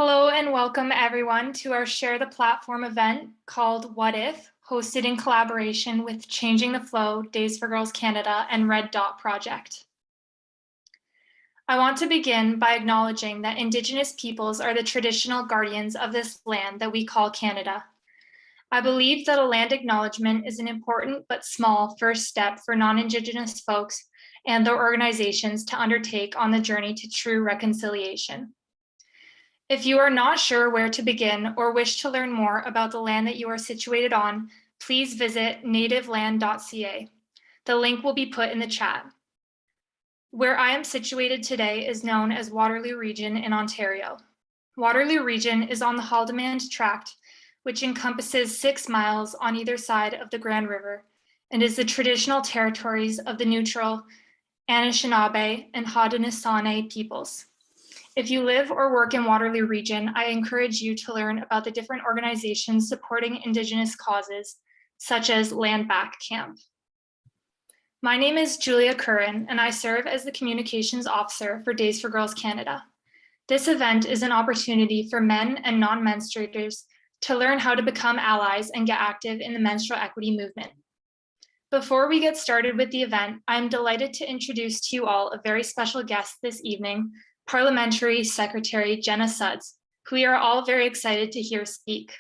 Hello and welcome everyone to our Share the Platform event called What If, hosted in collaboration with Changing the Flow, Days for Girls Canada, and Red Dot Project. I want to begin by acknowledging that Indigenous peoples are the traditional guardians of this land that we call Canada. I believe that a land acknowledgement is an important but small first step for non-Indigenous folks and their organizations to undertake on the journey to true reconciliation. If you are not sure where to begin or wish to learn more about the land that you are situated on, please visit nativeland.ca. The link will be put in the chat. Where I am situated today is known as Waterloo Region in Ontario. Waterloo Region is on the Haldimand Tract, which encompasses 6 miles on either side of the Grand River and is the traditional territories of the neutral Anishinaabe and Haudenosaunee peoples. If you live or work in Waterloo Region, I encourage you to learn about the different organizations supporting Indigenous causes, such as Land Back Camp. My name is Julia Curran, and I serve as the Communications Officer for Days for Girls Canada. This event is an opportunity for men and non-menstruators to learn how to become allies and get active in the menstrual equity movement. Before we get started with the event, I'm delighted to introduce to you all a very special guest this evening, Parliamentary Secretary Jenna Sudds, who we are all very excited to hear speak.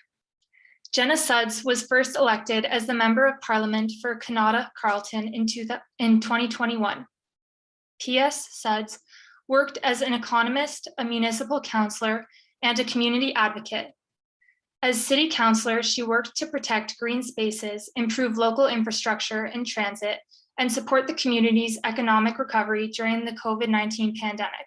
Jenna Sudds was first elected as the Member of Parliament for Kanata Carleton in 2021. P.S. Sudds worked as an economist, a municipal councillor, and a community advocate. As City Councillor, she worked to protect green spaces, improve local infrastructure and transit, and support the community's economic recovery during the COVID-19 pandemic.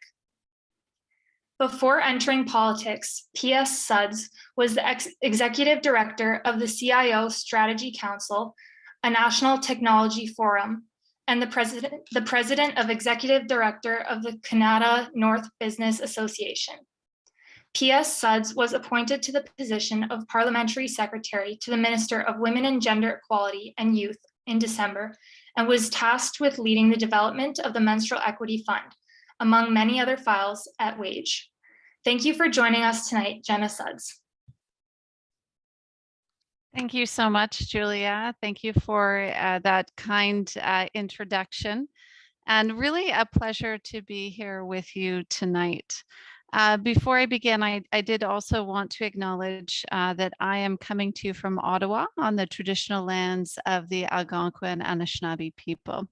Before entering politics, P.S. Sudds was the Executive Director of the CIO Strategy Council, a national technology forum, and the President of Executive Director of the Kanata North Business Association. P.S. Sudds was appointed to the position of Parliamentary Secretary to the Minister of Women and Gender Equality and Youth in December, and was tasked with leading the development of the Menstrual Equity Fund, among many other files at WAGE. Thank you for joining us tonight, Jenna Sudds. Thank you so much, Julia. Thank you for that kind introduction, and really a pleasure to be here with you tonight. Before I begin, I did also want to acknowledge that I am coming to you from Ottawa on the traditional lands of the Algonquin Anishinaabe people.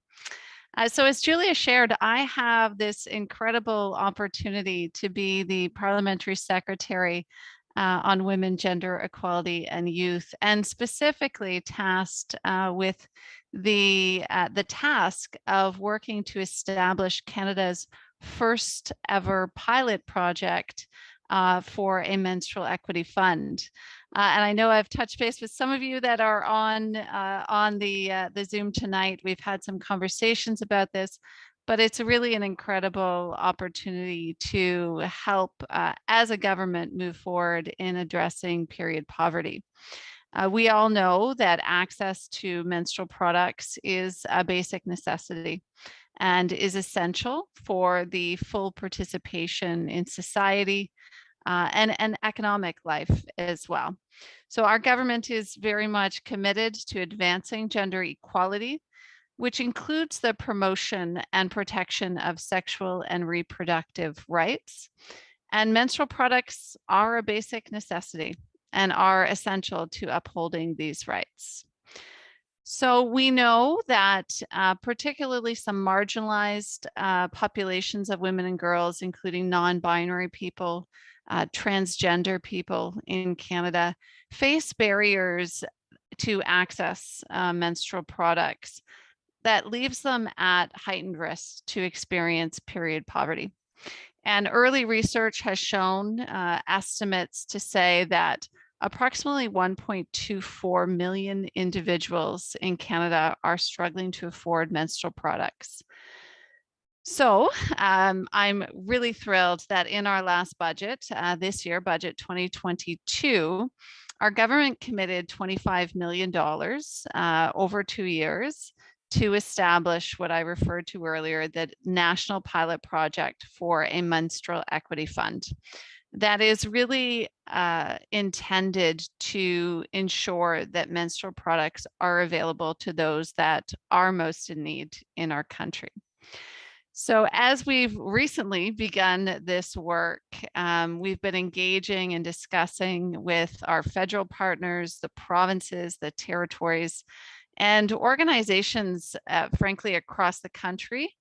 So as Julia shared, I have this incredible opportunity to be the Parliamentary Secretary on Women, Gender Equality and Youth, and specifically tasked with the task of working to establish Canada's first ever pilot project for a menstrual equity fund. And I know I've touched base with some of you that are on the Zoom tonight. We've had some conversations about this, but it's really an incredible opportunity to help as a government move forward in addressing period poverty. We all know that access to menstrual products is a basic necessity and is essential for the full participation in society and economic life as well. So our government is very much committed to advancing gender equality, which includes the promotion and protection of sexual and reproductive rights. And menstrual products are a basic necessity and are essential to upholding these rights. So we know that particularly some marginalized populations of women and girls, including non-binary people, transgender people in Canada, face barriers to access menstrual products that leaves them at heightened risk to experience period poverty. And early research has shown estimates to say that approximately 1.24 million individuals in Canada are struggling to afford menstrual products. So I'm really thrilled that in our last budget, this year, budget 2022, our government committed $25 million over 2 years to establish what I referred to earlier, the National Pilot Project for a Menstrual Equity Fund. that is really intended to ensure that menstrual products are available to those that are most in need in our country. So as we've recently begun this work, we've been engaging and discussing with our federal partners, the provinces, the territories, and organizations, frankly, across the country,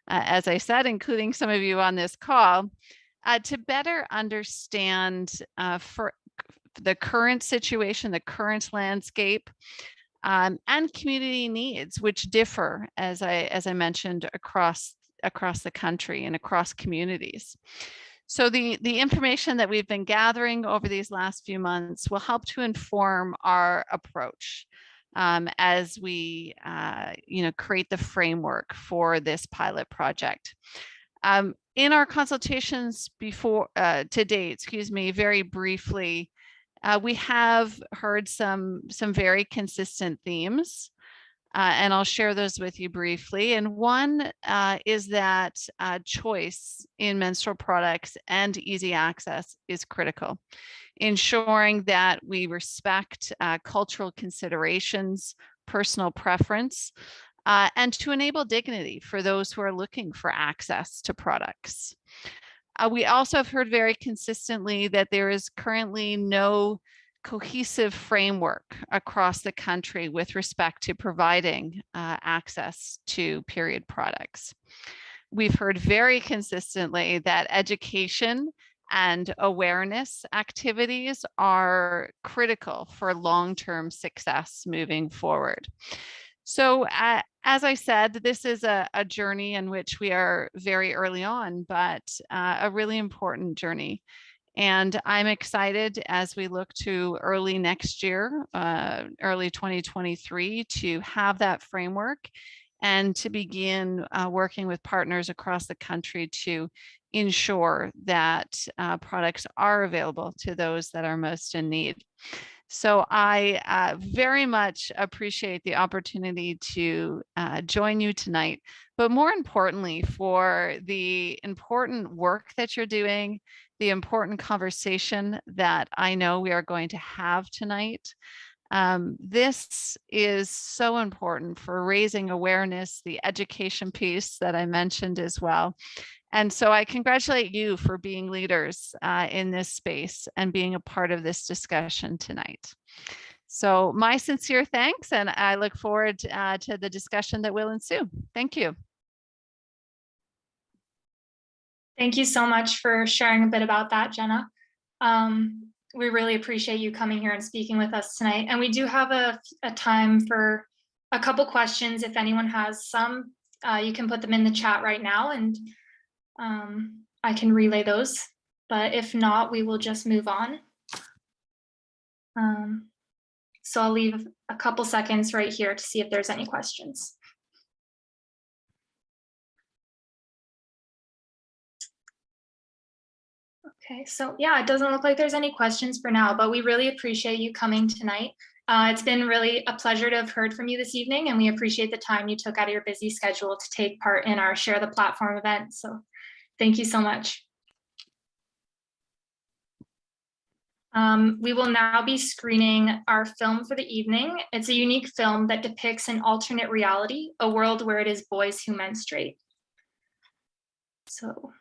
as I said, including some of you on this call, to better understand for the current situation, the current landscape, and community needs, which differ, as I mentioned, across the country and across communities. So the information that we've been gathering over these last few months will help to inform our approach as we create the framework for this pilot project. In our consultations to date, very briefly, we have heard some very consistent themes, and I'll share those with you briefly. And one is that choice in menstrual products and easy access is critical, ensuring that we respect cultural considerations, personal preference, and to enable dignity for those who are looking for access to products. We also have heard very consistently that there is currently no cohesive framework across the country with respect to providing access to period products. We've heard very consistently that education and awareness activities are critical for long-term success moving forward. So as I said, this is a journey in which we are very early on, but a really important journey. And I'm excited as we look to early next year, early 2023, to have that framework and to begin working with partners across the country to ensure that products are available to those that are most in need. So I very much appreciate the opportunity to join you tonight, but more importantly, for the important work that you're doing, the important conversation that I know we are going to have tonight. This is so important for raising awareness, the education piece that I mentioned as well. And so I congratulate you for being leaders in this space and being a part of this discussion tonight. So my sincere thanks, and I look forward to the discussion that will ensue. Thank you. Thank you so much for sharing a bit about that, Jenna. We really appreciate you coming here and speaking with us tonight. And we do have a time for a couple questions. If anyone has some, you can put them in the chat right now, and I can relay those. But if not, we will just move on. So I'll leave a couple seconds right here to see if there's any questions. Okay, so yeah, it doesn't look like there's any questions for now, but we really appreciate you coming tonight. It's been really a pleasure to have heard from you this evening, and we appreciate the time you took out of your busy schedule to take part in our Share the Platform event. So thank you so much. We will now be screening our film for the evening. It's a unique film that depicts an alternate reality, a world where it is boys who menstruate. So.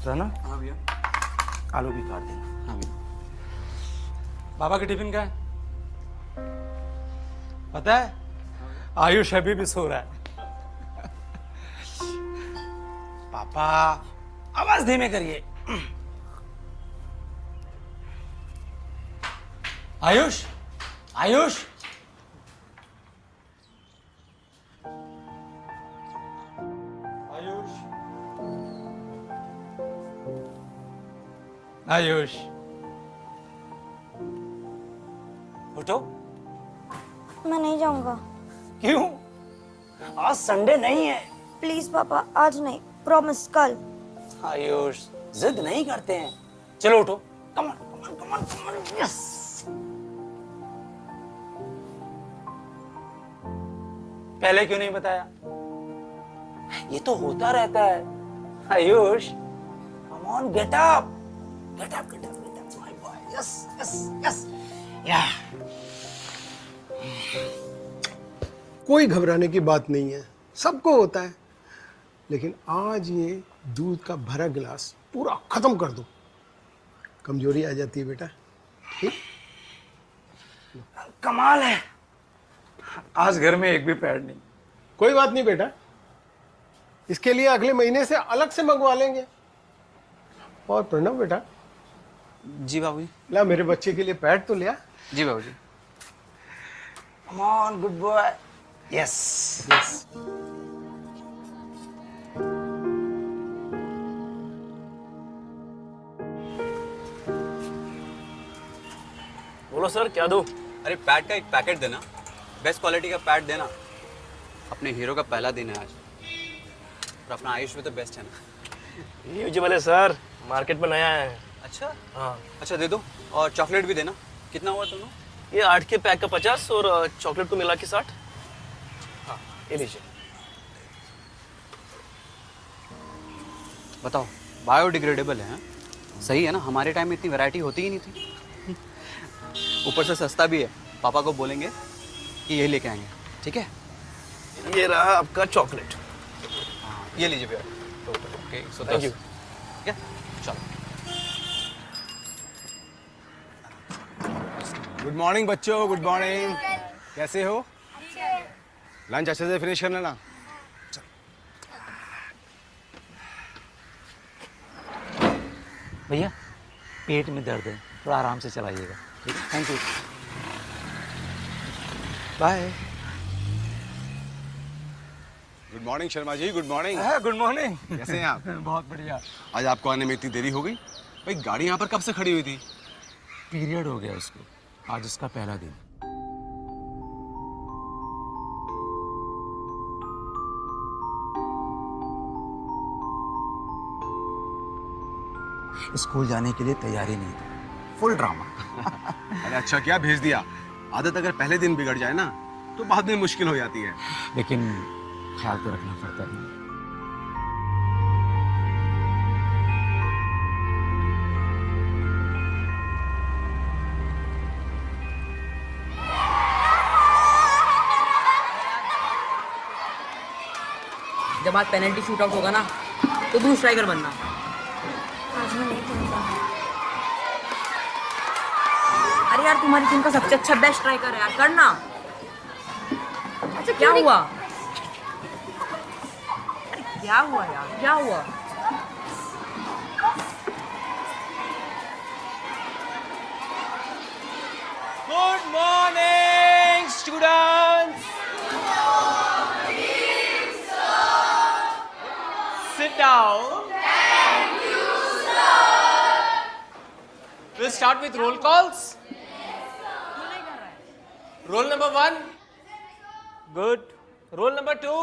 रना, हाँ भैया। आलू भी काट देना। हाँ भैया। बाबा के tiffin का है पता है? आयुष अभी भी सो रहा है। पापा आवाज धीमे करिए। आयुष, आयुष, आयुष, आयुष, उठो। मैं नहीं जाऊंगा। क्यों? आज संडे नहीं है। प्लीज पापा, आज नहीं, प्रॉमिस कल। आयुष जिद नहीं करते हैं। चलो उठो। Come on, come on, come on, come on. Yes. पहले क्यों नहीं बताया? ये तो होता रहता है। Ayush, come on, get up, get up, get up, get up, my boy. Yes, yes, yes. या कोई घबराने की बात नहीं है, सबको होता है। लेकिन आज ये दूध का भरा गिलास पूरा खत्म कर दो, कमजोरी आ जाती है बेटा। ठीक? कमाल है, आज घर में एक भी पैड नहीं। कोई बात नहीं बेटा, इसके लिए अगले महीने से अलग से मंगवा लेंगे। और प्रणव बेटा, जी बाबूजी। ला मेरे बच्चे के लिए पैड तो लिया। जी बाबूजी। Come on, good boy. Yes, yes. बोलो सर, क्या दो? अरे पैड का एक पैकेट देना, बेस्ट क्वालिटी का पैड देना। अपने हीरो का पहला दिन है आज, और अपना आयुष भी तो बेस्ट है ना। यूजुअल है सर, मार्केट में नया है। अच्छा हाँ, अच्छा, दे दो। और चॉकलेट भी देना। कितना हुआ दोनों? ये 8 के पैक का 50 और चॉकलेट को मिला के 60। हाँ, ये लीजिए। बताओ, बायोडिग्रेडेबल है? सही है ना, हमारे टाइम में इतनी वैरायटी होती ही नहीं थी। ऊपर से सस्ता भी है। पापा को बोलेंगे कि ये लेके आएंगे, ठीक है? ये रहा आपका चॉकलेट। हाँ, ये लीजिए भैया। Okay, so thank you. ठीक है, चलो। गुड मॉर्निंग बच्चों, गुड मॉर्निंग। कैसे हो? लंच अच्छे से फिनिश कर लेना। भैया, पेट में दर्द है, थोड़ा आराम से चलाइएगा। ठीक है, thank you. Bye. Good morning Sharma ji, good morning. Good morning. कैसे हैं आप? बहुत बढ़िया। आज आपको आने में इतनी देरी हो गई? भाई गाड़ी यहाँ पर कब से खड़ी हुई थी? पीरियड हो गया उसको, आज उसका पहला दिन। स्कूल जाने के लिए तैयारी नहीं थी, फुल ड्रामा। अरे अच्छा किया भेज दिया। आदत अगर पहले दिन बिगड़ जाए ना तो बाद में मुश्किल हो जाती है। लेकिन ख्याल तो रखना पड़ता है। जब आज पेनल्टी शूट आउट होगा ना तो तू स्ट्राइकर बनना। आज मैं नहीं खेलता। अरे यार, तुम्हारी टीम का सबसे अच्छा बेस्ट स्ट्राइकर है यार, करना। अच्छा, क्या हुआ? अरे क्या हुआ यार, क्या हुआ? Good morning students. Sit down. Thank you, sir. We'll start with roll calls. Roll number 1. Good. Roll number 2.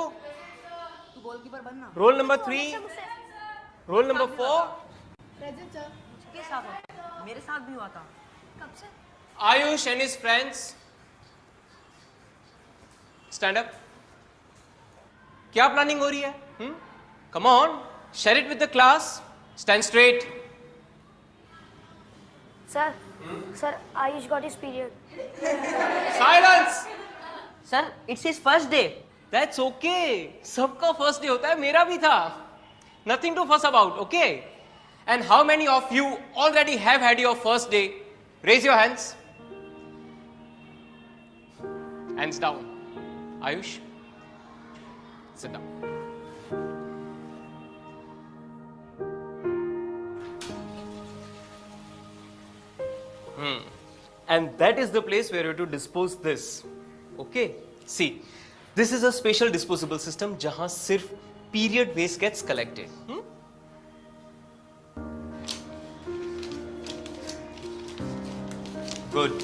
तू गोलकीपर बनना। Roll number 3. Roll number 4. किसके साथ होता? मेरे साथ भी हुआ था। कब से? Ayush and his friends. Stand up. क्या प्लानिंग हो रही है? Come on, share it with the class. Stand straight. Sir, Ayush got his period. Silence. Sir, it's his first day. That's okay. सबका फर्स्ट डे होता है, मेरा भी था. Nothing to fuss about, okay? And how many of you already have had your first day? Raise your hands. Hands down. Ayush, sit down. And that is the place where you have to dispose this. Okay? See, this is a special disposable system जहाँ सिर्फ period waste gets collected. Good.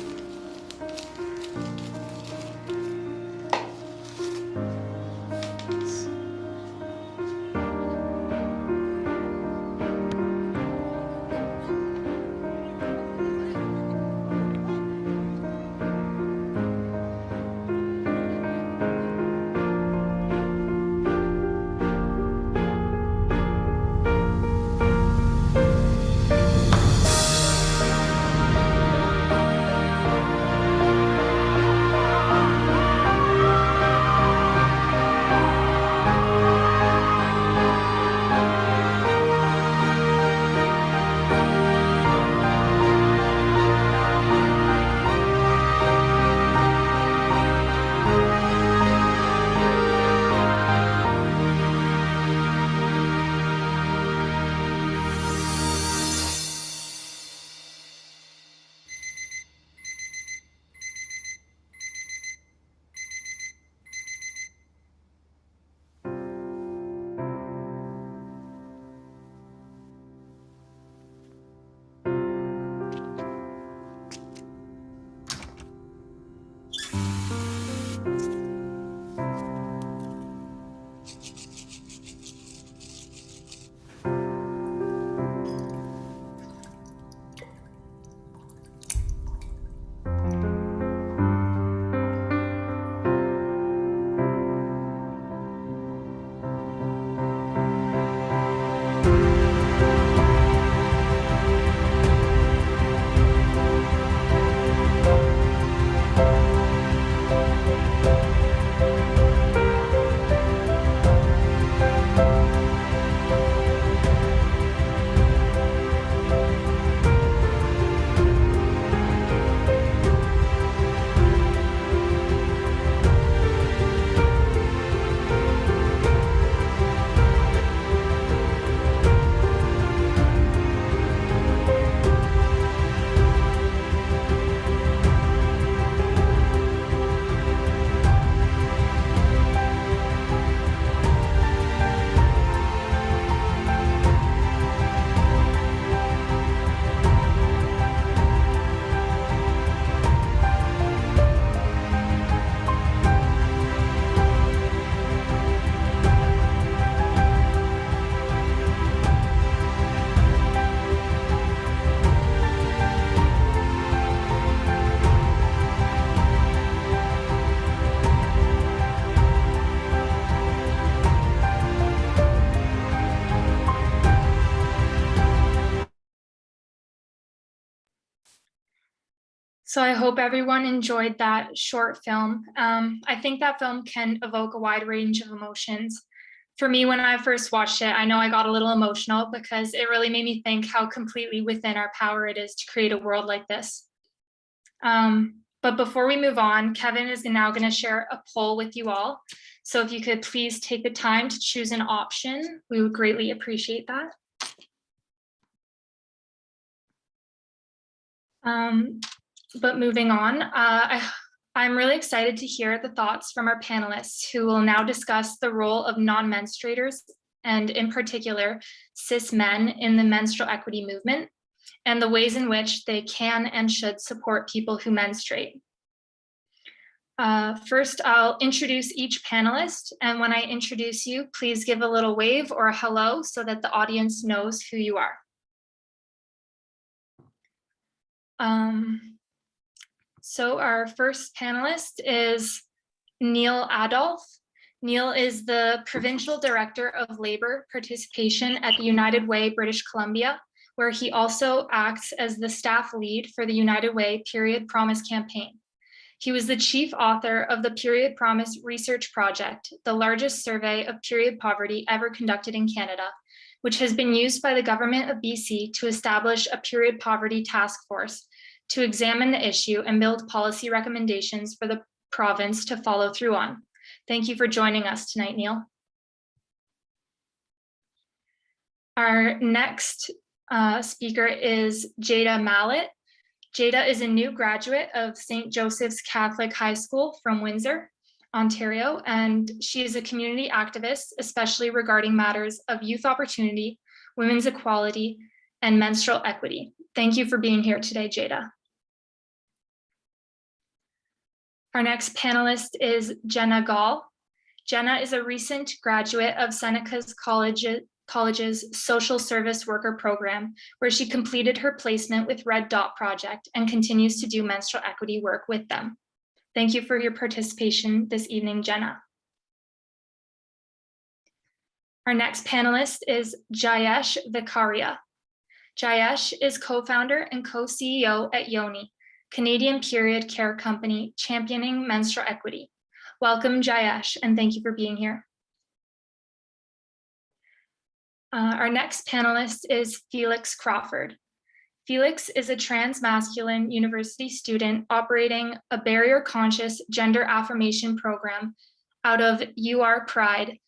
So I hope everyone enjoyed that short film. I think that film can evoke a wide range of emotions. For me, when I first watched it, I know I got a little emotional because it really made me think how completely within our power it is to create a world like this. But before we move on, Kevin is now going to share a poll with you all. So if you could please take the time to choose an option, we would greatly appreciate that. But moving on, I'm really excited to hear the thoughts from our panelists who will now discuss the role of non-menstruators and in particular cis men in the menstrual equity movement and the ways in which they can and should support people who menstruate. First, I'll introduce each panelist, and when I introduce you, please give a little wave or a hello so that the audience knows who you are. So our first panelist is Neil Adolph. Neil is the Provincial Director of Labour Participation at the United Way, British Columbia, where he also acts as the staff lead for the United Way Period Promise campaign. He was the chief author of the Period Promise Research Project, the largest survey of period poverty ever conducted in Canada, which has been used by the government of BC to establish a period poverty task force to examine the issue and build policy recommendations for the province to follow through on. Thank you for joining us tonight, Neil. Our next speaker is Jada Mallet. Jada is a new graduate of St. Joseph's Catholic High School from Windsor, Ontario, and she is a community activist, especially regarding matters of youth opportunity, women's equality, and menstrual equity. Thank you for being here today, Jada. Our next panelist is Jenna Gall. Jenna is a recent graduate of Seneca's College's Social Service Worker Program, where she completed her placement with Red Dot Project and continues to do menstrual equity work with them. Thank you for your participation this evening, Jenna. Our next panelist is Jayesh Vikaria. Jayesh is co-founder and co-CEO at Yoni, Canadian period care company championing menstrual equity. Welcome, Jayesh, and thank you for being here. Our next panelist is Felix Crawford. Felix is a trans-masculine university student operating a barrier-conscious gender affirmation program out of UR Pride,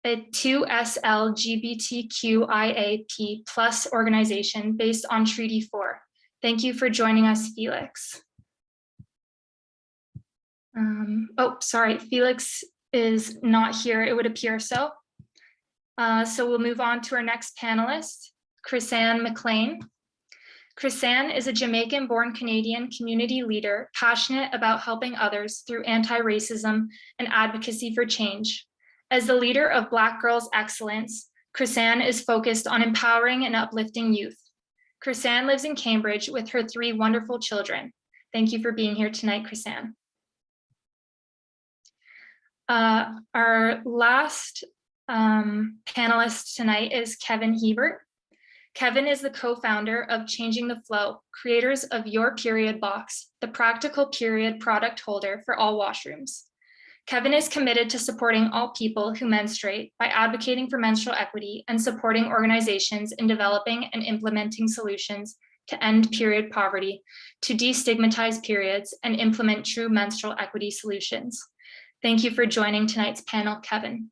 a 2SL LGBTQIAP+ organization based on Treaty 4. Thank you for joining us, Felix. Sorry, Felix is not here, it would appear so. So we'll move on to our next panelist, Chrisanne McLean. Chrisanne is a Jamaican-born Canadian community leader passionate about helping others through anti-racism and advocacy for change. As the leader of Black Girls Excellence, Chrisanne is focused on empowering and uplifting youth. Chrisanne lives in Cambridge with her 3 wonderful children. Thank you for being here tonight, Chrisanne. Our last panelist tonight is Kevin Hebert. Kevin is the co-founder of Changing the Flow, creators of Your Period Box, the practical period product holder for all washrooms. Kevin is committed to supporting all people who menstruate by advocating for menstrual equity and supporting organizations in developing and implementing solutions to end period poverty, to destigmatize periods, and implement true menstrual equity solutions. Thank you for joining tonight's panel, Kevin.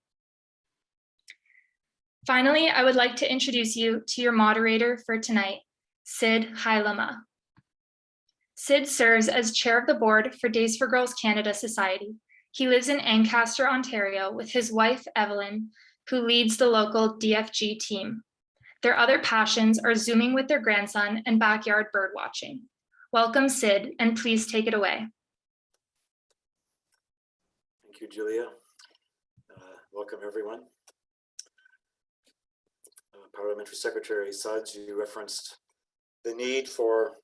Finally, I would like to introduce you to your moderator for tonight, Sid Hailama. Sid serves as chair of the board for Days for Girls Canada Society. He lives in Ancaster, Ontario, with his wife, Evelyn, who leads the local DFG team. Their other passions are Zooming with their grandson and backyard bird watching. Welcome, Sid, and please take it away. Thank you, Julia. Welcome, everyone. Parliamentary Secretary Sudds, you referenced the need for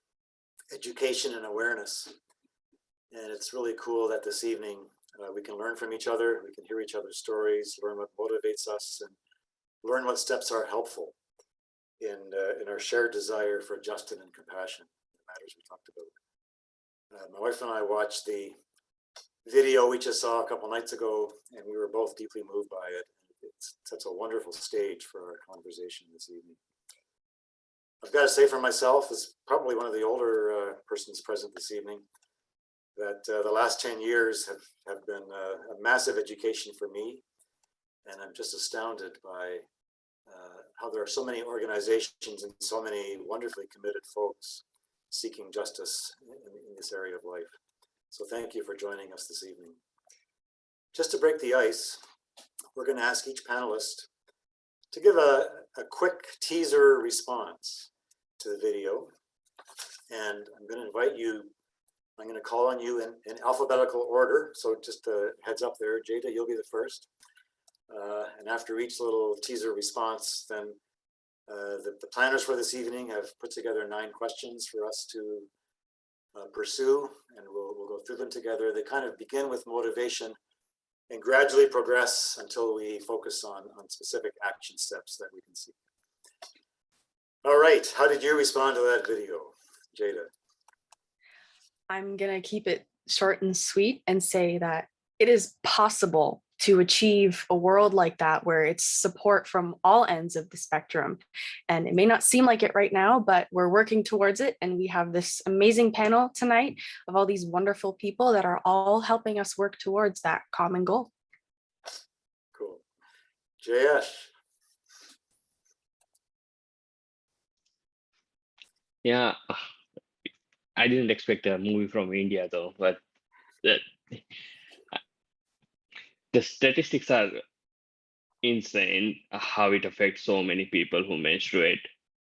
education and awareness. And it's really cool that this evening we can learn from each other, we can hear each other's stories, learn what motivates us, and learn what steps are helpful in our shared desire for justice and compassion, the matters we talked about. My wife and I watched the video we just saw a couple nights ago, and we were both deeply moved by it. It sets a wonderful stage for our conversation this evening. I've got to say for myself, as probably one of the older persons present this evening, that the last 10 years have been a massive education for me. And I'm just astounded by how there are so many organizations and so many wonderfully committed folks seeking justice in this area of life. So thank you for joining us this evening. Just to break the ice, we're going to ask each panelist to give a quick teaser response to the video. And I'm going to invite you, I'm going to call on you in alphabetical order. So just a heads up there, Jada, you'll be the first. And after each little teaser response, then the planners for this evening have put together 9 questions for us to pursue, and we'll go through them together. They kind of begin with motivation and gradually progress until we focus on specific action steps that we can see. All right, how did you respond to that video, Jada? I'm gonna keep it short and sweet and say that it is possible to achieve a world like that where it's support from all ends of the spectrum. And it may not seem like it right now, but we're working towards it. And we have this amazing panel tonight of all these wonderful people that are all helping us work towards that common goal. Cool. JS. Yeah, I didn't expect a movie from India though, but the, the statistics are insane how it affects so many people who menstruate.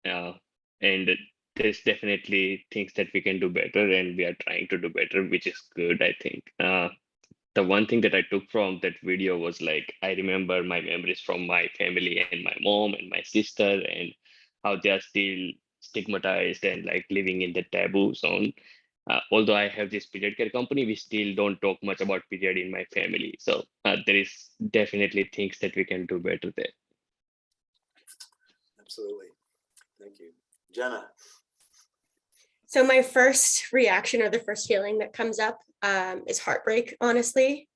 And there's definitely things that we can do better, and we are trying to do better, which is good, I think. The one thing that I took from that video was like, I remember my memories from my family and my mom and my sister, and how they are still stigmatized and like living in the taboo zone. Although I have this period care company, we still don't talk much about period in my family. So there is definitely things that we can do better there. Absolutely. Thank you. Jenna. So my first reaction, or the first feeling that comes up, is heartbreak, honestly,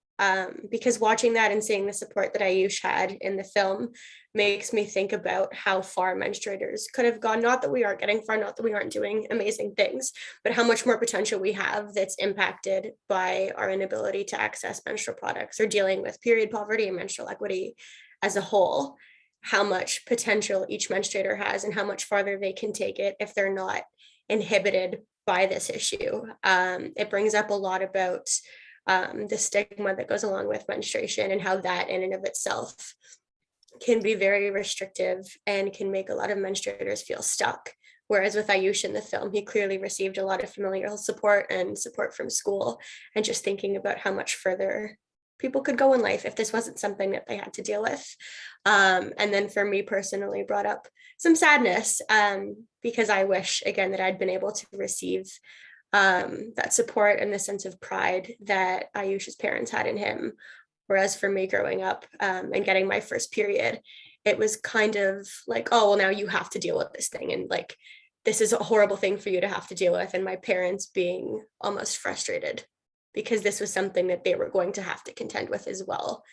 because watching that and seeing the support that Ayush had in the film makes me think about how far menstruators could have gone. Not that we aren't getting far, not that we aren't doing amazing things, but how much more potential we have that's impacted by our inability to access menstrual products, or dealing with period poverty and menstrual equity as a whole. How much potential each menstruator has and how much farther they can take it if they're not inhibited by this issue. It brings up a lot about the stigma that goes along with menstruation, and how that in and of itself can be very restrictive and can make a lot of menstruators feel stuck. Whereas with Ayush in the film, he clearly received a lot of familial support and support from school, and just thinking about how much further people could go in life if this wasn't something that they had to deal with. And then for me personally, brought up some sadness, because I wish, again, that I'd been able to receive that support and the sense of pride that Ayush's parents had in him. Whereas for me growing up and getting my first period, it was kind of like, oh, well, now you have to deal with this thing. And like, this is a horrible thing for you to have to deal with. And my parents being almost frustrated because this was something that they were going to have to contend with as well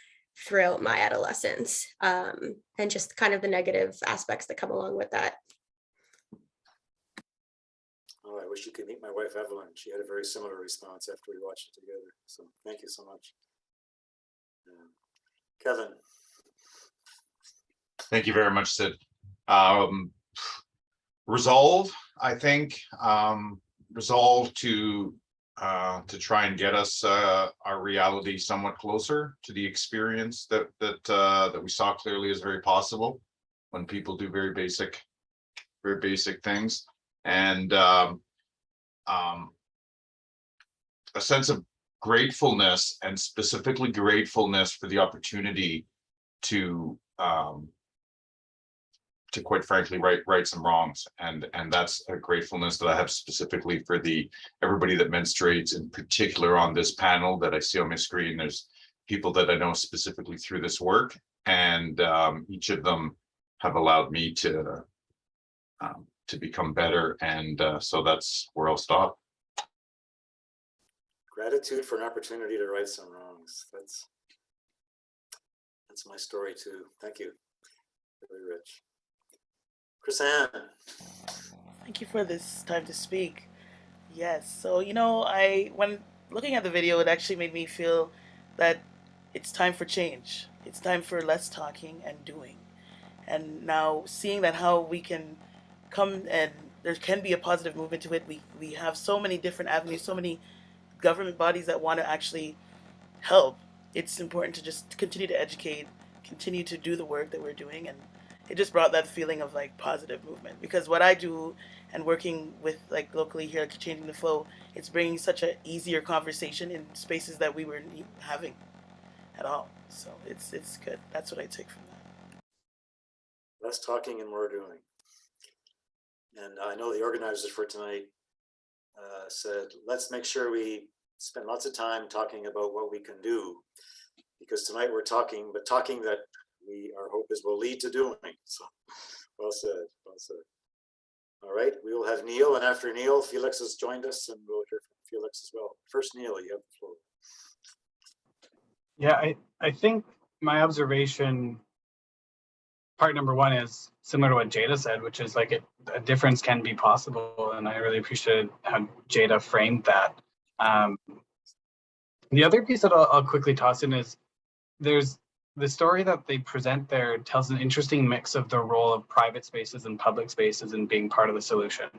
throughout my adolescence, and just kind of the negative aspects that come along with that. Oh, I wish you could meet my wife, Evelyn. She had a very similar response after we watched it together. So thank you so much. Kevin. Thank you very much, Sid. Resolve, I think, resolve to try and get us our reality somewhat closer to the experience that we saw clearly is very possible when people do very basic things, and a sense of gratefulness, and specifically gratefulness for the opportunity to quite frankly right some wrongs, and that's a gratefulness that I have specifically for everybody that menstruates, in particular on this panel that I see on my screen. There's people that I know specifically through this work, and each of them have allowed me to become better, and so that's where I'll stop. Gratitude for an opportunity to right some wrongs. That's my story too. Thank you. Very rich. Chris-Anne. Thank you for this time to speak. Yes, so when looking at the video, it actually made me feel that it's time for change. It's time for less talking and doing. And now seeing that how we can come, and there can be a positive movement to it. We have so many different avenues, so many government bodies that want to actually help. It's important to just continue to educate, continue to do the work that we're doing, and it just brought that feeling of like positive movement. Because what I do and working with like locally here, like Changing the Flow, it's bringing such an easier conversation in spaces that we weren't having at all. So it's good. That's what I take from that. Less talking and more doing. And I know the organizers for tonight said, let's make sure we spend lots of time talking about what we can do. Because tonight we're talking, but talking that our hope is will lead to doing. So well said, well said. All right, we will have Neil, and after Neil, Felix has joined us, and we'll hear from Felix as well. First, Neil, you have the floor. Yeah, I think my observation, part number one, is similar to what Jada said, which is like a difference can be possible, and I really appreciated how Jada framed that. The other piece that I'll quickly toss in is there's the story that they present there tells an interesting mix of the role of private spaces and public spaces in being part of the solution.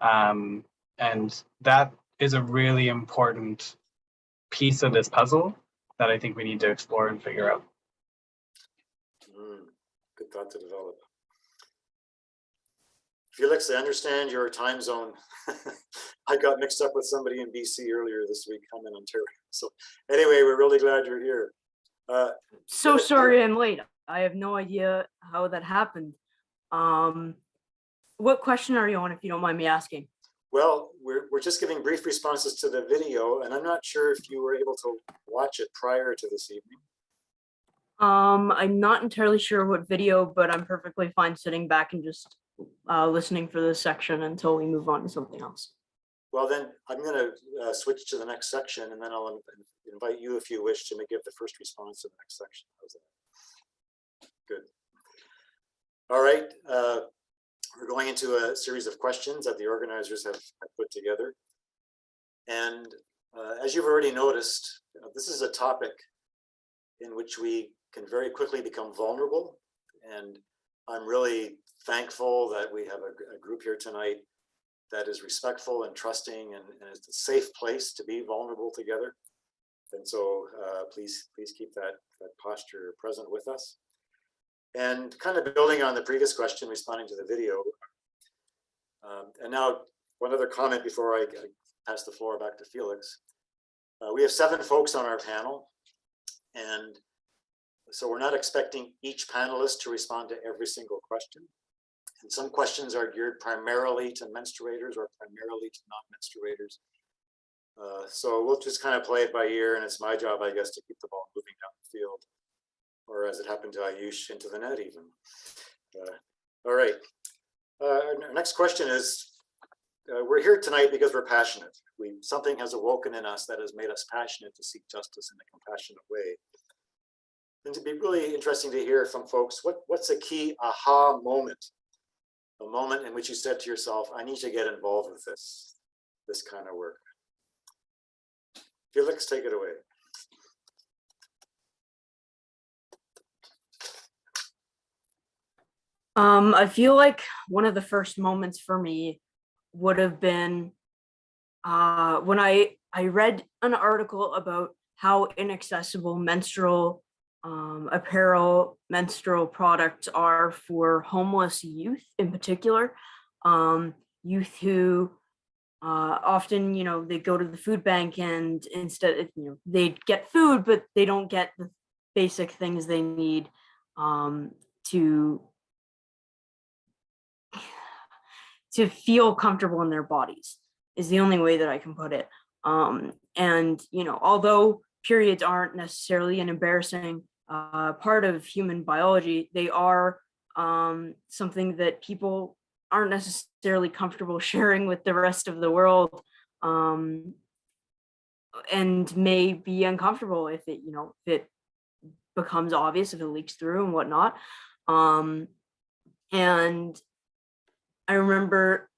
And that is a really important piece of this puzzle that I think we need to explore and figure out. Good thought to develop. Felix, I understand your time zone. I got mixed up with somebody in BC earlier this week. I'm in Ontario. So anyway, we're really glad you're here. So sorry I'm late. I have no idea how that happened. What question are you on, if you don't mind me asking? Well, we're just giving brief responses to the video, and I'm not sure if you were able to watch it prior to this evening. I'm not entirely sure what video, but I'm perfectly fine sitting back and just listening for this section until we move on to something else. Well, then I'm going to switch to the next section, and then I'll invite you, if you wish, to give the first response to the next section. How's that? Good. All right. We're going into a series of questions that the organizers have put together. And as you've already noticed, this is a topic in which we can very quickly become vulnerable. And I'm really thankful that we have a group here tonight that is respectful and trusting, and it's a safe place to be vulnerable together. And so please keep that posture present with us. And kind of building on the previous question, responding to the video. And now one other comment before I pass the floor back to Felix. We have 7 folks on our panel, and so we're not expecting each panelist to respond to every single question. And some questions are geared primarily to menstruators or primarily to non-menstruators. So we'll just kind of play it by ear, and it's my job, I guess, to keep the ball moving down the field, or as it happened to Ayush, into the net even. All right. Our next question is, we're here tonight because we're passionate. Something has awoken in us that has made us passionate to seek justice in a compassionate way. And it'd be really interesting to hear from folks, what's a key aha moment? A moment in which you said to yourself, I need to get involved with this kind of work. Felix, take it away. I feel like one of the first moments for me would have been when I read an article about how inaccessible menstrual apparel, menstrual products are for homeless youth in particular. Youth who often, they go to the food bank, and instead, they get food, but they don't get the basic things they need to feel comfortable in their bodies, is the only way that I can put it. And, although periods aren't necessarily an embarrassing part of human biology, they are something that people aren't necessarily comfortable sharing with the rest of the world, and may be uncomfortable if it, if it becomes obvious, if it leaks through and whatnot. And I remember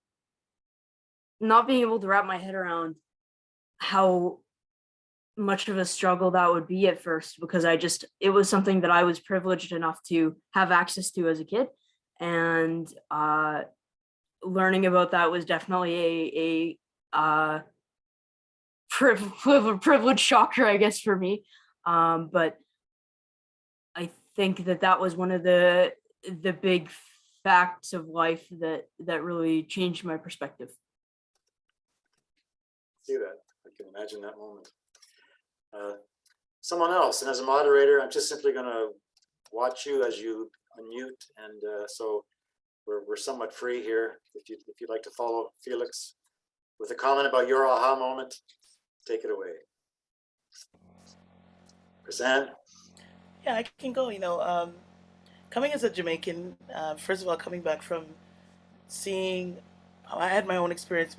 not being able to wrap my head around how much of a struggle that would be at first, because it was something that I was privileged enough to have access to as a kid. And learning about that was definitely a privilege shocker, I guess, for me. But I think that was one of the big facts of life that really changed my perspective. See that? I can imagine that moment. Someone else, and as a moderator, I'm just simply going to watch you as you unmute, and so we're somewhat free here. If you'd like to follow Felix with a comment about your aha moment, take it away. Chrisanne? Yeah, I can go. Coming as a Jamaican, first of all, coming back from seeing, I had my own experience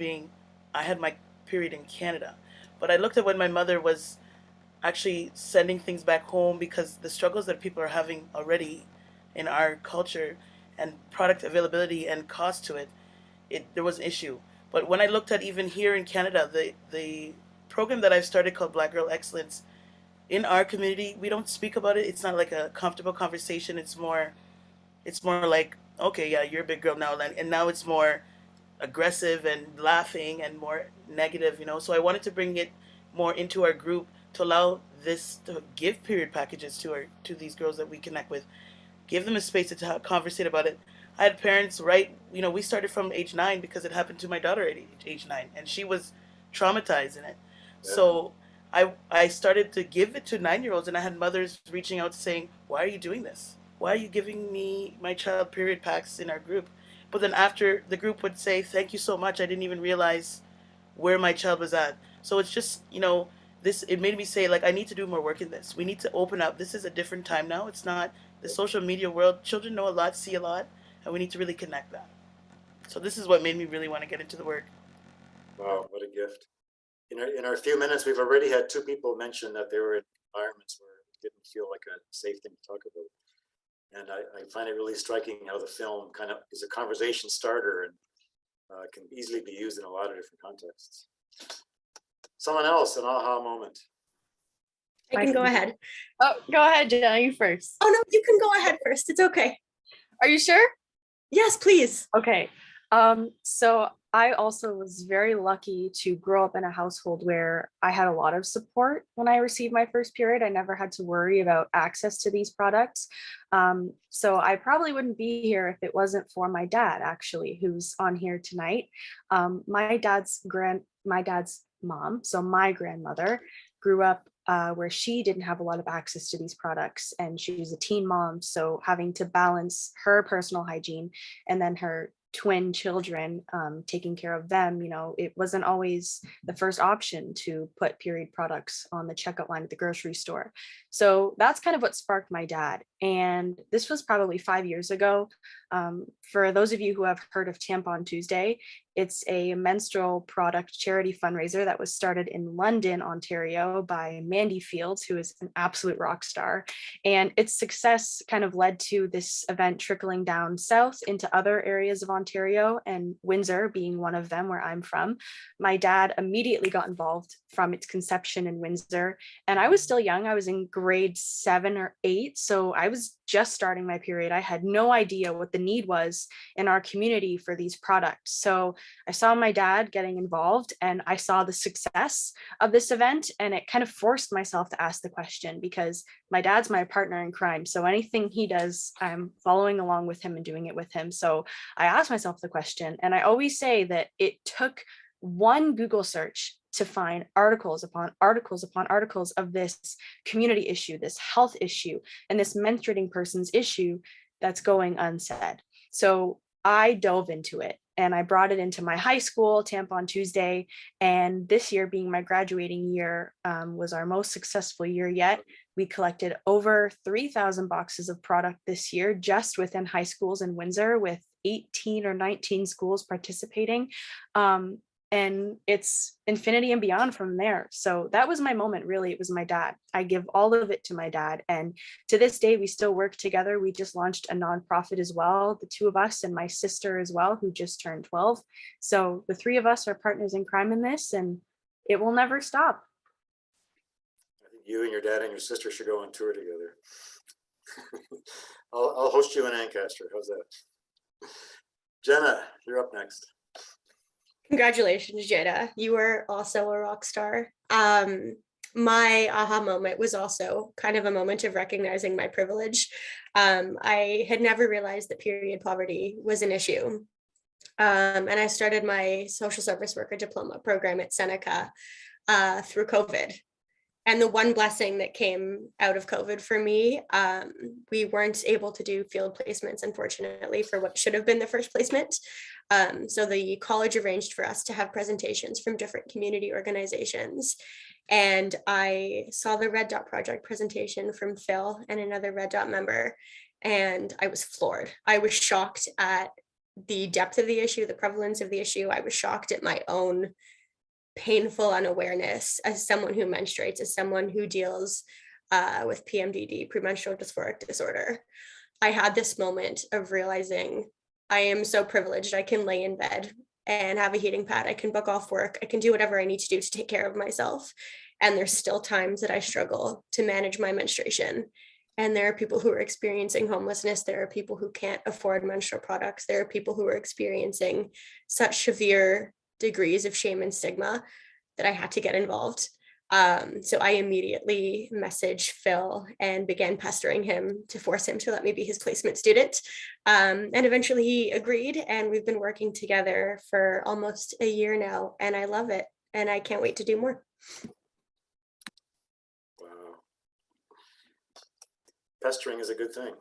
I had my period in Canada, but I looked at when my mother was actually sending things back home because the struggles that people are having already in our culture and product availability and cost to it, there was an issue. But when I looked at even here in Canada, the program that I've started called Black Girl Excellence, in our community, we don't speak about it. It's not like a comfortable conversation. It's more like, okay, yeah, you're a big girl now, and now it's more aggressive and laughing and more negative, So I wanted to bring it more into our group to allow this to give period packages to these girls that we connect with, give them a space to conversate about it. I had parents, right? We started from age 9 because it happened to my daughter at age 9, and she was traumatized in it. Yeah. So I started to give it to 9-year-olds, and I had mothers reaching out saying, "Why are you doing this? Why are you giving me my child period packs in our group?" But then after, the group would say, "Thank you so much. I didn't even realize where my child was at." So it's just, this, it made me say, like, I need to do more work in this. We need to open up. This is a different time now. It's not the social media world. Children know a lot, see a lot, and we need to really connect that. So this is what made me really want to get into the work. Wow, what a gift. In our few minutes, we've already had 2 people mention that they were in environments where it didn't feel like a safe thing to talk about. And I find it really striking how the film kind of is a conversation starter and can easily be used in a lot of different contexts. Someone else, an aha moment. I can go ahead. Oh, go ahead, Jenna, you first. Oh, no, you can go ahead first. It's okay. Are you sure? Yes, please. Okay. So I also was very lucky to grow up in a household where I had a lot of support when I received my first period. I never had to worry about access to these products. So I probably wouldn't be here if it wasn't for my dad, actually, who's on here tonight. My dad's mom, so my grandmother, grew up where she didn't have a lot of access to these products, and she was a teen mom, so having to balance her personal hygiene and then her twin children, taking care of them, it wasn't always the first option to put period products on the checkout line at the grocery store. So that's kind of what sparked my dad. And this was probably 5 years ago. For those of you who have heard of Tampon Tuesday, it's a menstrual product charity fundraiser that was started in London, Ontario by Mandy Fields, who is an absolute rock star. And its success kind of led to this event trickling down south into other areas of Ontario, and Windsor being one of them, where I'm from. My dad immediately got involved from its conception in Windsor. And I was still young. I was in grade 7 or 8. So I was just starting my period. I had no idea what the need was in our community for these products. So I saw my dad getting involved, and I saw the success of this event, and it kind of forced myself to ask the question, because my dad's my partner in crime. So anything he does, I'm following along with him and doing it with him. So I asked myself the question, and I always say that it took one Google search to find articles upon articles upon articles of this community issue, this health issue, and this menstruating person's issue that's going unsaid. So I dove into it, and I brought it into my high school, Tampon Tuesday. And this year, being my graduating year, was our most successful year yet. We collected over 3,000 boxes of product this year, just within high schools in Windsor, with 18 or 19 schools participating. And it's infinity and beyond from there. So that was my moment, really. It was my dad. I give all of it to my dad. And to this day, we still work together. We just launched a nonprofit as well, the 2 of us, and my sister as well, who just turned 12. So the 3 of us are partners in crime in this, and it will never stop. I think you and your dad and your sister should go on tour together. I'll host you in Ancaster. How's that? Jenna, you're up next. Congratulations, Jada. You were also a rock star. My aha moment was also kind of a moment of recognizing my privilege. I had never realized that period poverty was an issue. And I started my social service worker diploma program at Seneca through COVID. And the one blessing that came out of COVID for me, we weren't able to do field placements, unfortunately, for what should have been the first placement. So the college arranged for us to have presentations from different community organizations. And I saw the Red Dot Project presentation from Phil and another Red Dot member, and I was floored. I was shocked at the depth of the issue, the prevalence of the issue. I was shocked at my own painful unawareness as someone who menstruates, as someone who deals with PMDD, premenstrual dysphoric disorder. I had this moment of realizing I am so privileged. I can lay in bed and have a heating pad. I can book off work. I can do whatever I need to do to take care of myself. And there's still times that I struggle to manage my menstruation. And there are people who are experiencing homelessness. There are people who can't afford menstrual products. There are people who are experiencing such severe degrees of shame and stigma that I had to get involved. So I immediately messaged Phil and began pestering him to force him to let me be his placement student. And eventually he agreed, and we've been working together for almost a year now, and I love it. And I can't wait to do more. Wow. Pestering is a good thing.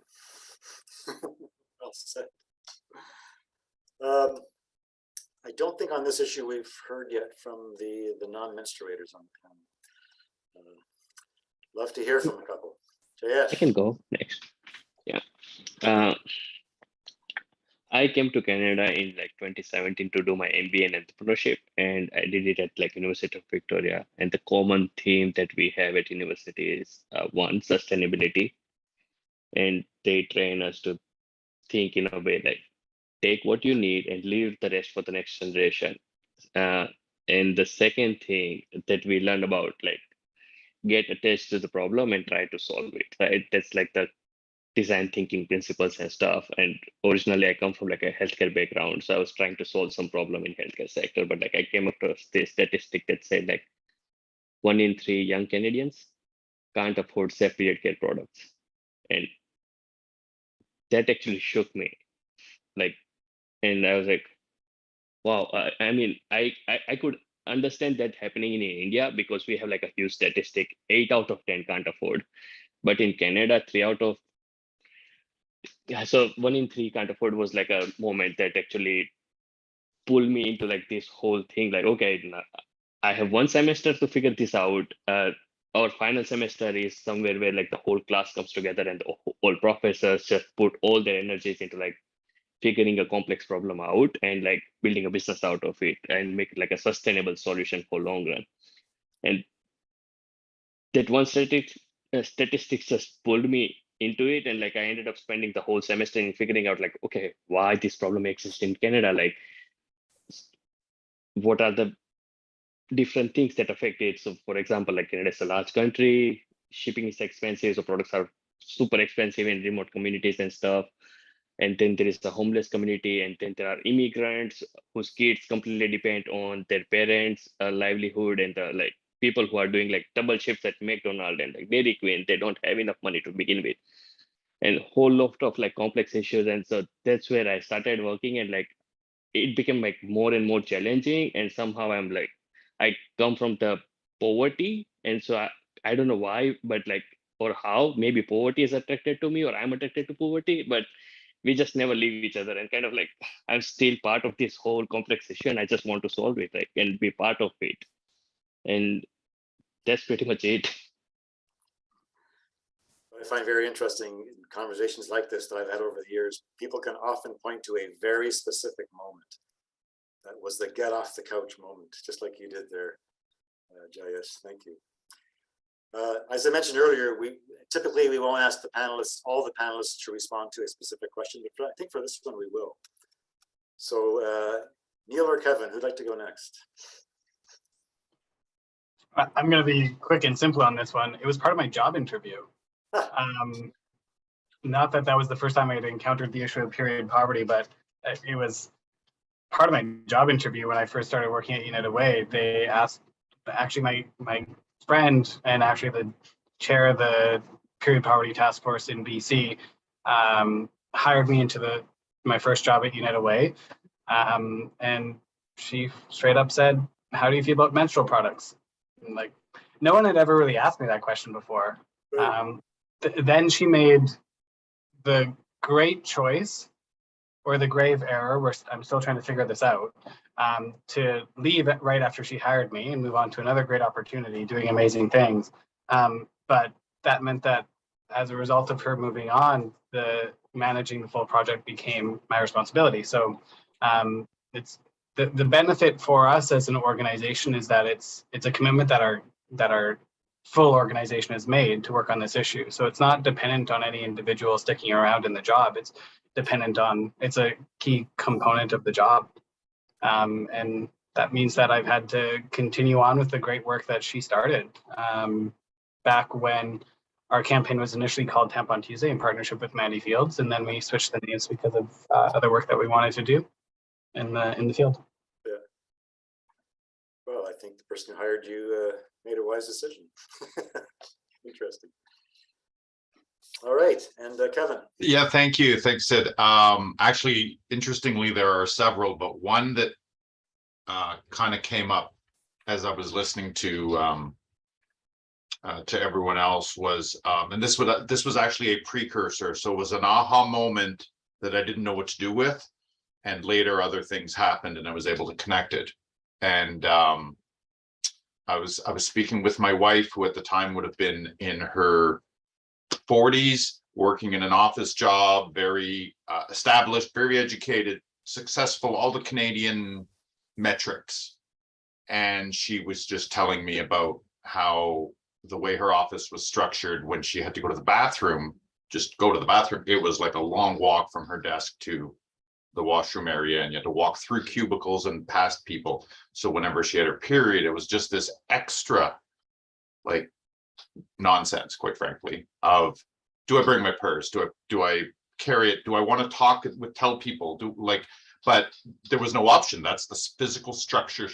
Well said. I don't think on this issue we've heard yet from the non-menstruators on the panel. Love to hear from a couple. Jayesh. I can go next. Yeah. I came to Canada in like 2017 to do my MBA in entrepreneurship, and I did it at like University of Victoria. And the common theme that we have at university is one, sustainability, and they train us to think in a way like take what you need and leave the rest for the next generation. And the second thing that we learned about like get attached to the problem and try to solve it, right? That's like the design thinking principles and stuff. And originally I come from like a healthcare background, so I was trying to solve some problem in healthcare sector, but like I came across this statistic that said like 1 in 3 young Canadians can't afford safe period care products. And that actually shook me. Like, and I was like, wow, I mean, I could understand that happening in India because we have like a huge statistic, 8 out of 10 can't afford. But in Canada, 3 out of, yeah, so 1 in 3 can't afford was like a moment that actually pulled me into like this whole thing. Like, okay, I have 1 semester to figure this out. Our final semester is somewhere where like the whole class comes together and all professors just put all their energies into like figuring a complex problem out and like building a business out of it and make it like a sustainable solution for long run. And that one statistics just pulled me into it, and like I ended up spending the whole semester in figuring out like, okay, why this problem exists in Canada, like what are the different things that affect it. So for example, like Canada is a large country, shipping is expensive, so products are super expensive in remote communities and stuff. And then there is the homeless community, and then there are immigrants whose kids completely depend on their parents' livelihood, and the like people who are doing like double shifts at McDonald's and like Dairy Queen, they don't have enough money to begin with, and whole lot of like complex issues. And so that's where I started working, and like it became like more and more challenging. And somehow I'm like, I come from the poverty, and so I don't know why, but like or how maybe poverty is attracted to me or I'm attracted to poverty, but we just never leave each other, and kind of like I'm still part of this whole complex issue and I just want to solve it, like, and be part of it. And that's pretty much it. What I find very interesting in conversations like this that I've had over the years, people can often point to a very specific moment. That was the get off the couch moment, just like you did there, Jayesh. Thank you. As I mentioned earlier, we won't ask all the panelists to respond to a specific question, but I think for this one we will. So Neil or Kevin, who'd like to go next? I'm going to be quick and simple on this one. It was part of my job interview. Not that that was the first time I had encountered the issue of period poverty, but it was part of my job interview when I first started working at United Way. They asked, actually my friend and actually the chair of the period poverty task force in BC hired me into my first job at United Way. And she straight up said, how do you feel about menstrual products? And like, no one had ever really asked me that question before. Then she made the great choice, or the grave error, where I'm still trying to figure this out, to leave right after she hired me and move on to another great opportunity, doing amazing things. But that meant that as a result of her moving on, managing the full project became my responsibility. So it's the benefit for us as an organization is that it's a commitment that our full organization has made to work on this issue. So it's not dependent on any individual sticking around in the job. It's dependent on, it's a key component of the job. And that means that I've had to continue on with the great work that she started back when our campaign was initially called Tampon Tuesday in partnership with Mandy Fields, and then we switched the names because of other work that we wanted to do in the field. Yeah. Well, I think the person who hired you made a wise decision. Interesting. All right, and Kevin. Yeah, thank you. Thanks, Sid. Actually, interestingly, there are several, but one that kind of came up as I was listening to everyone else was, and this was actually a precursor. So it was an aha moment that I didn't know what to do with, and later other things happened, and I was able to connect it. And I was speaking with my wife, who at the time would have been in her 40s, working in an office job, very established, very educated, successful, all the Canadian metrics. And she was just telling me about how the way her office was structured, when she had to go to the bathroom, just go to the bathroom, it was like a long walk from her desk to the washroom area, and you had to walk through cubicles and past people. So whenever she had her period, it was just this extra, like, nonsense, quite frankly, of, do I bring my purse? Do I carry it? Do I want to tell people? But there was no option. That's the physical structure,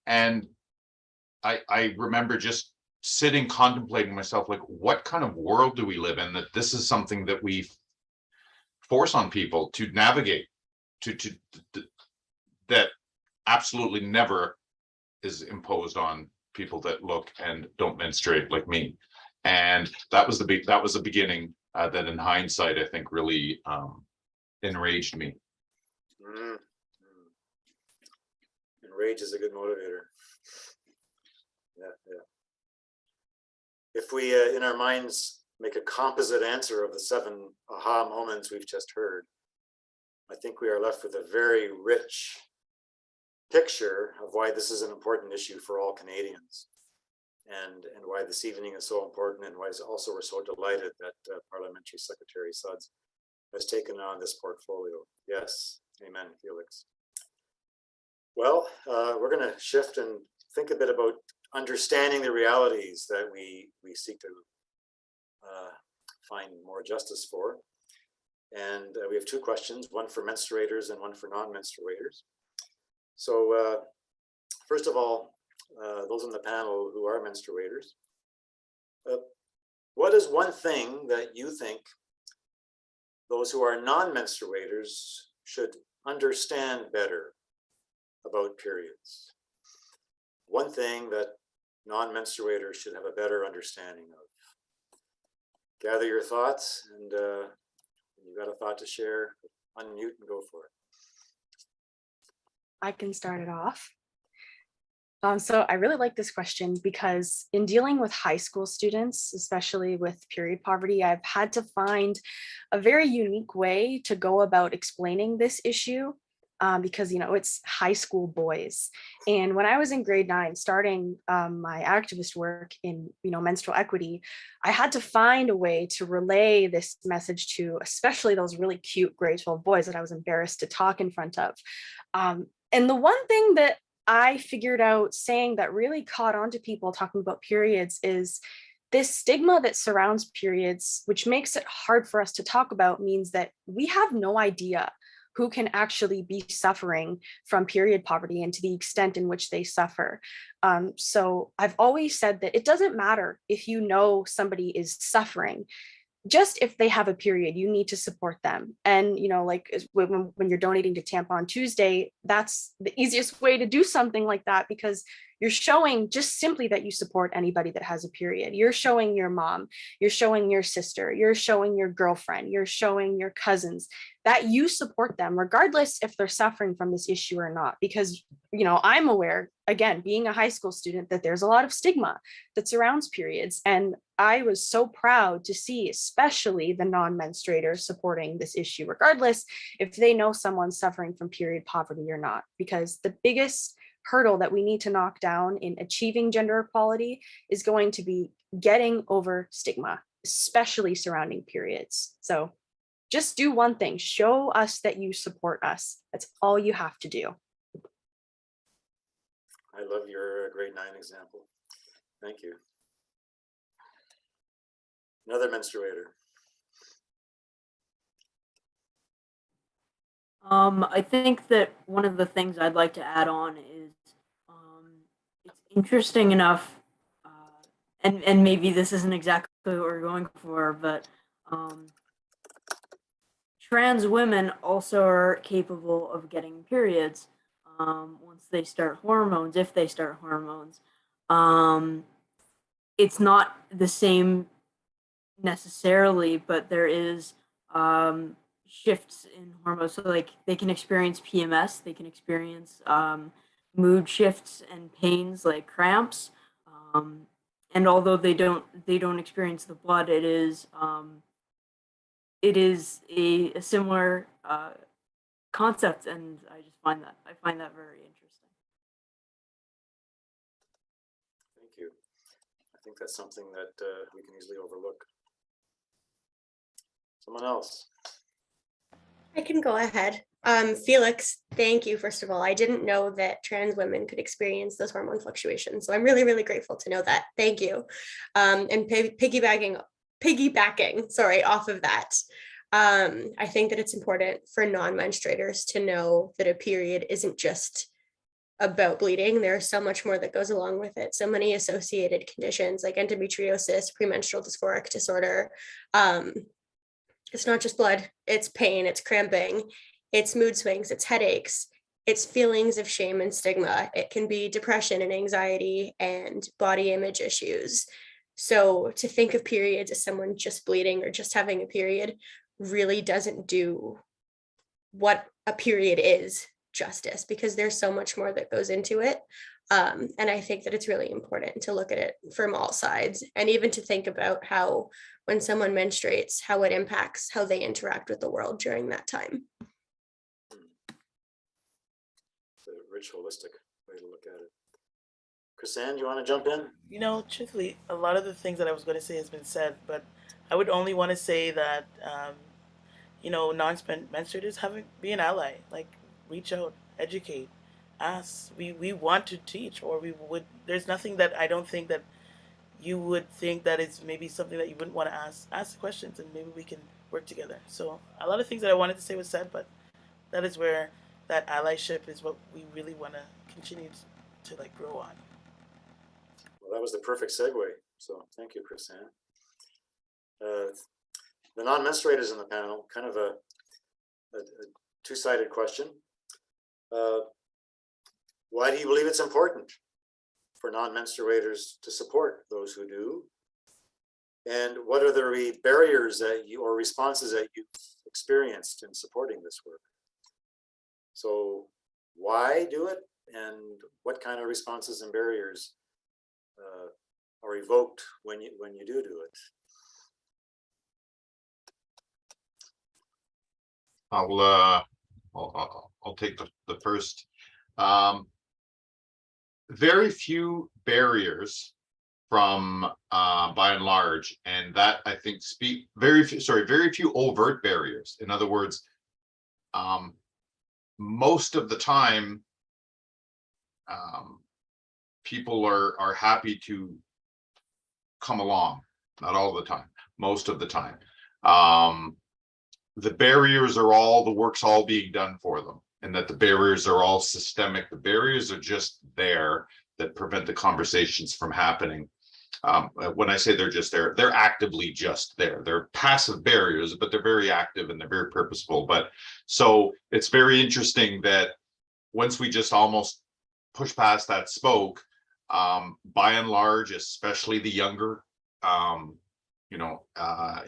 And I remember just sitting, contemplating myself, like, what kind of world do we live in that this is something that we force on people to navigate, that absolutely never is imposed on people that look and don't menstruate like me. And that was the beginning that in hindsight, I think really enraged me. Enrage is a good motivator. Yeah. If we, in our minds, make a composite answer of the 7 aha moments we've just heard, I think we are left with a very rich picture of why this is an important issue for all Canadians, and why this evening is so important, and why also we're so delighted that Parliamentary Secretary Suds has taken on this portfolio. Yes, amen, Felix. Well, we're going to shift and think a bit about understanding the realities that we seek to find more justice for. And we have 2 questions, one for menstruators and one for non-menstruators. So first of all, those on the panel who are menstruators, what is one thing that you think those who are non-menstruators should understand better about periods? One thing that non-menstruators should have a better understanding of. Gather your thoughts, and you got a thought to share, unmute and go for it. I can start it off. So I really like this question because in dealing with high school students, especially with period poverty, I've had to find a very unique way to go about explaining this issue because, it's high school boys. And when I was in grade 9, starting my activist work in, menstrual equity, I had to find a way to relay this message to especially those really cute grade 12 boys that I was embarrassed to talk in front of. And the one thing that I figured out saying that really caught on to people talking about periods is this stigma that surrounds periods, which makes it hard for us to talk about, means that we have no idea who can actually be suffering from period poverty and to the extent in which they suffer. So I've always said that it doesn't matter if you know somebody is suffering. Just if they have a period, you need to support them. And, when you're donating to Tampon Tuesday, that's the easiest way to do something like that, because you're showing just simply that you support anybody that has a period. You're showing your mom, you're showing your sister, you're showing your girlfriend, you're showing your cousins that you support them, regardless if they're suffering from this issue or not. Because, you know, I'm aware, again, being a high school student, that there's a lot of stigma that surrounds periods. And I was so proud to see, especially the non-menstruators, supporting this issue, regardless if they know someone suffering from period poverty or not. Because the biggest hurdle that we need to knock down in achieving gender equality is going to be getting over stigma, especially surrounding periods. So just do one thing, show us that you support us. That's all you have to do. I love your grade 9 example. Thank you. Another menstruator. I think that one of the things I'd like to add on is it's interesting enough, and maybe this isn't exactly what we're going for, but trans women also are capable of getting periods once they start hormones, if they start hormones. It's not the same necessarily, but there is shifts in hormones. So like they can experience PMS, they can experience mood shifts and pains like cramps. And although they don't experience the blood, it is a similar concept, and I find that very interesting. Thank you. I think that's something that we can easily overlook. Someone else. I can go ahead. Felix, thank you, first of all. I didn't know that trans women could experience those hormone fluctuations. So I'm really, really grateful to know that. Thank you. And piggybacking, off of that. I think that it's important for non-menstruators to know that a period isn't just about bleeding. There's so much more that goes along with it. So many associated conditions like endometriosis, premenstrual dysphoric disorder. It's not just blood, it's pain, it's cramping, it's mood swings, it's headaches, it's feelings of shame and stigma. It can be depression and anxiety and body image issues. So to think of periods as someone just bleeding or just having a period really doesn't do what a period is justice, because there's so much more that goes into it. And I think that it's really important to look at it from all sides, and even to think about how when someone menstruates, how it impacts how they interact with the world during that time. It's a rich, holistic way to look at it. Chrisanne, do you want to jump in? You know, truthfully, a lot of the things that I was going to say has been said, but I would only want to say that, you know, non-menstruators be an ally. Like, reach out, educate, ask. We want to teach, or we would. There's nothing that I don't think that you would think that is maybe something that you wouldn't want to ask. Ask the questions, and maybe we can work together. So a lot of things that I wanted to say was said, but that is where that allyship is what we really want to continue to like grow on. Well, that was the perfect segue. So thank you, Chrisanne. The non-menstruators in the panel, kind of a two-sided question. Why do you believe it's important for non-menstruators to support those who do? And what are the barriers that you, or responses that you've experienced in supporting this work? So why do it, and what kind of responses and barriers are evoked when you do it? I'll take the first. Very few barriers from by and large, and that I think very few overt barriers. In other words, most of the time people are happy to come along. Not all the time, most of the time. The barriers are all, the work's all being done for them, and that the barriers are all systemic. The barriers are just there that prevent the conversations from happening. When I say they're just there, they're actively just there. They're passive barriers, but they're very active and they're very purposeful. But so it's very interesting that once we just almost push past that spoke, by and large, especially the younger,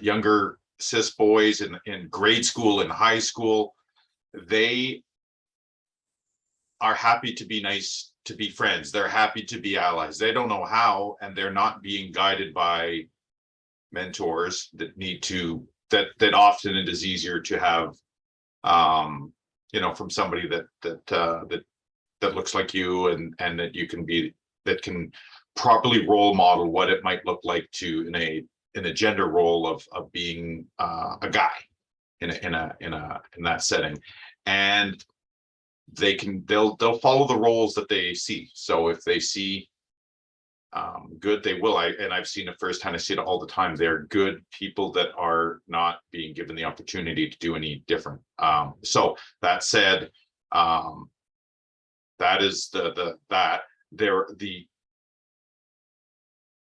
younger cis boys in grade school and high school, they are happy to be nice, to be friends. They're happy to be allies. They don't know how, and they're not being guided by mentors that need to, that often it is easier to have, from somebody that looks like you, and that you can be, that can properly role model what it might look like to in a gender role of being a guy in that setting. And they'll follow the roles that they see. So if they see good, they will. I've seen it firsthand. I see it all the time. They're good people that are not being given the opportunity to do any different. So that said, that is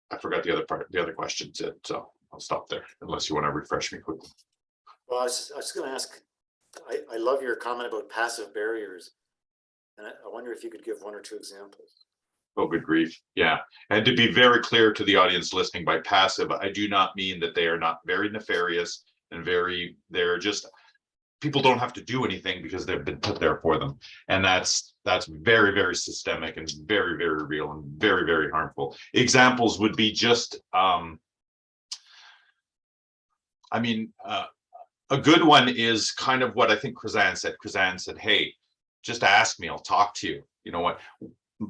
I forgot the other part, the other question, so I'll stop there unless you want to refresh me quickly. Well, I was just going to ask, I love your comment about passive barriers. And I wonder if you could give one or two examples. Oh, good grief. Yeah. And to be very clear to the audience listening, by passive, I do not mean that they are not very nefarious and they're just, people don't have to do anything because they've been put there for them. And that's very, very systemic and very, very real and very, very harmful. Examples would be just, a good one is kind of what I think Krizan said. Krizan said, hey, just ask me, I'll talk to you. You know what?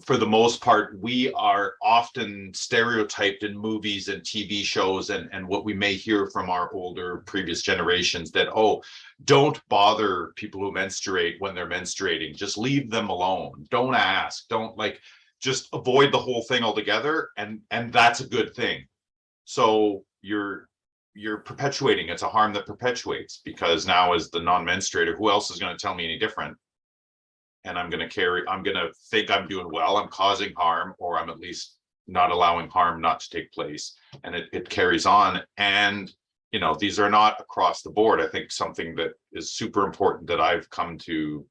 For the most part, we are often stereotyped in movies and TV shows and what we may hear from our older previous generations that, oh, don't bother people who menstruate when they're menstruating. Just leave them alone. Don't ask. Don't just avoid the whole thing altogether. And that's a good thing. So you're perpetuating. It's a harm that perpetuates, because now as the non-menstruator, who else is going to tell me any different? And I'm going to think I'm doing well, I'm causing harm, or I'm at least not allowing harm not to take place. And it carries on. And, these are not across the board. I think something that is super important that I've come to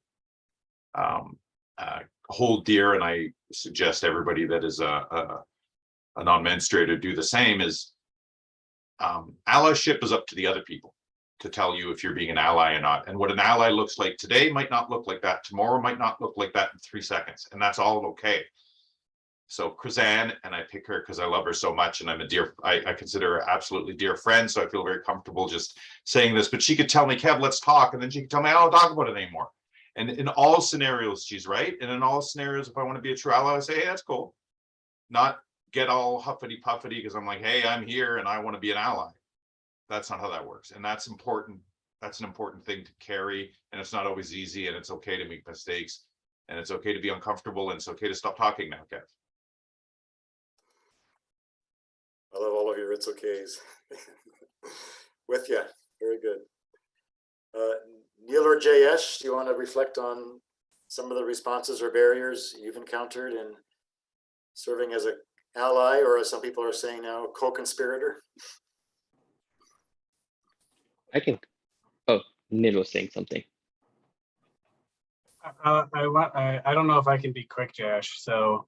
hold dear, and I suggest everybody that is a non-menstruator do the same, is allyship is up to the other people to tell you if you're being an ally or not. And what an ally looks like today might not look like that tomorrow, might not look like that in 3 seconds, and that's all okay. So Krizan, and I pick her because I love her so much, and I consider her absolutely dear friend, so I feel very comfortable just saying this, but she could tell me, Kev, let's talk, and then she could tell me, I don't talk about it anymore. And in all scenarios, she's right. And in all scenarios, if I want to be a true ally, I say, hey, that's cool. Not get all huffity puffity because I'm like, hey, I'm here and I want to be an ally. That's not how that works. And that's important. That's an important thing to carry. And it's not always easy, and it's okay to make mistakes, and it's okay to be uncomfortable, and it's okay to stop talking now, Kev. I love all of your it's okays. With you. Very good. Neil or Jayesh, do you want to reflect on some of the responses or barriers you've encountered in serving as an ally, or as some people are saying now, co-conspirator? I can. Oh, Neil was saying something. I don't know if I can be quick, Josh. So,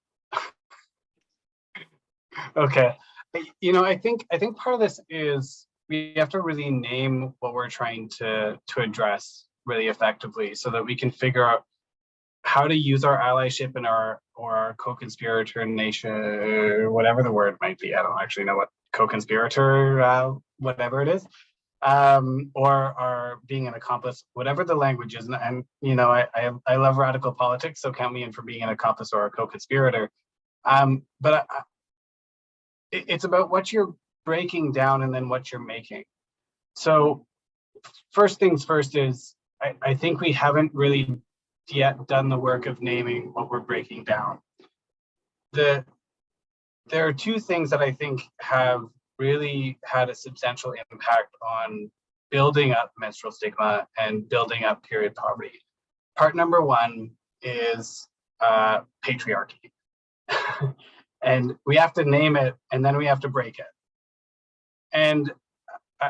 okay. I think part of this is we have to really name what we're trying to address really effectively, so that we can figure out how to use our allyship and our co-conspirator nation, or whatever the word might be. I don't actually know what co-conspirator, whatever it is, or our being an accomplice, whatever the language is. And I love radical politics, so count me in for being an accomplice or a co-conspirator. But it's about what you're breaking down and then what you're making. So first things first is I think we haven't really yet done the work of naming what we're breaking down. There are two things that I think have really had a substantial impact on building up menstrual stigma and building up period poverty. Part number one is patriarchy. And we have to name it, and then we have to break it. And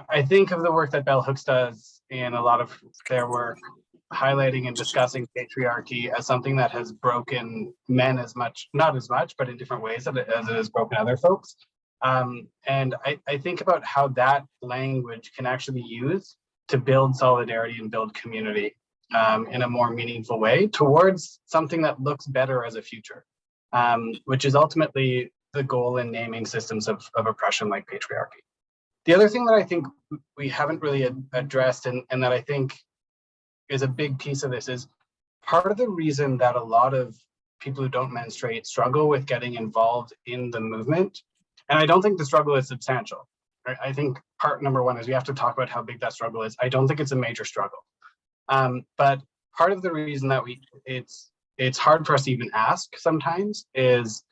I think of the work that Bell Hooks does in a lot of their work highlighting and discussing patriarchy as something that has broken men as much, not as much, but in different ways as it has broken other folks. And I think about how that language can actually be used to build solidarity and build community in a more meaningful way towards something that looks better as a future, which is ultimately the goal in naming systems of oppression like patriarchy. The other thing that I think we haven't really addressed and that I think is a big piece of this is part of the reason that a lot of people who don't menstruate struggle with getting involved in the movement. And I don't think the struggle is substantial. Right? I think part number one is we have to talk about how big that struggle is. I don't think it's a major struggle. But part of the reason that it's hard for us to even ask sometimes is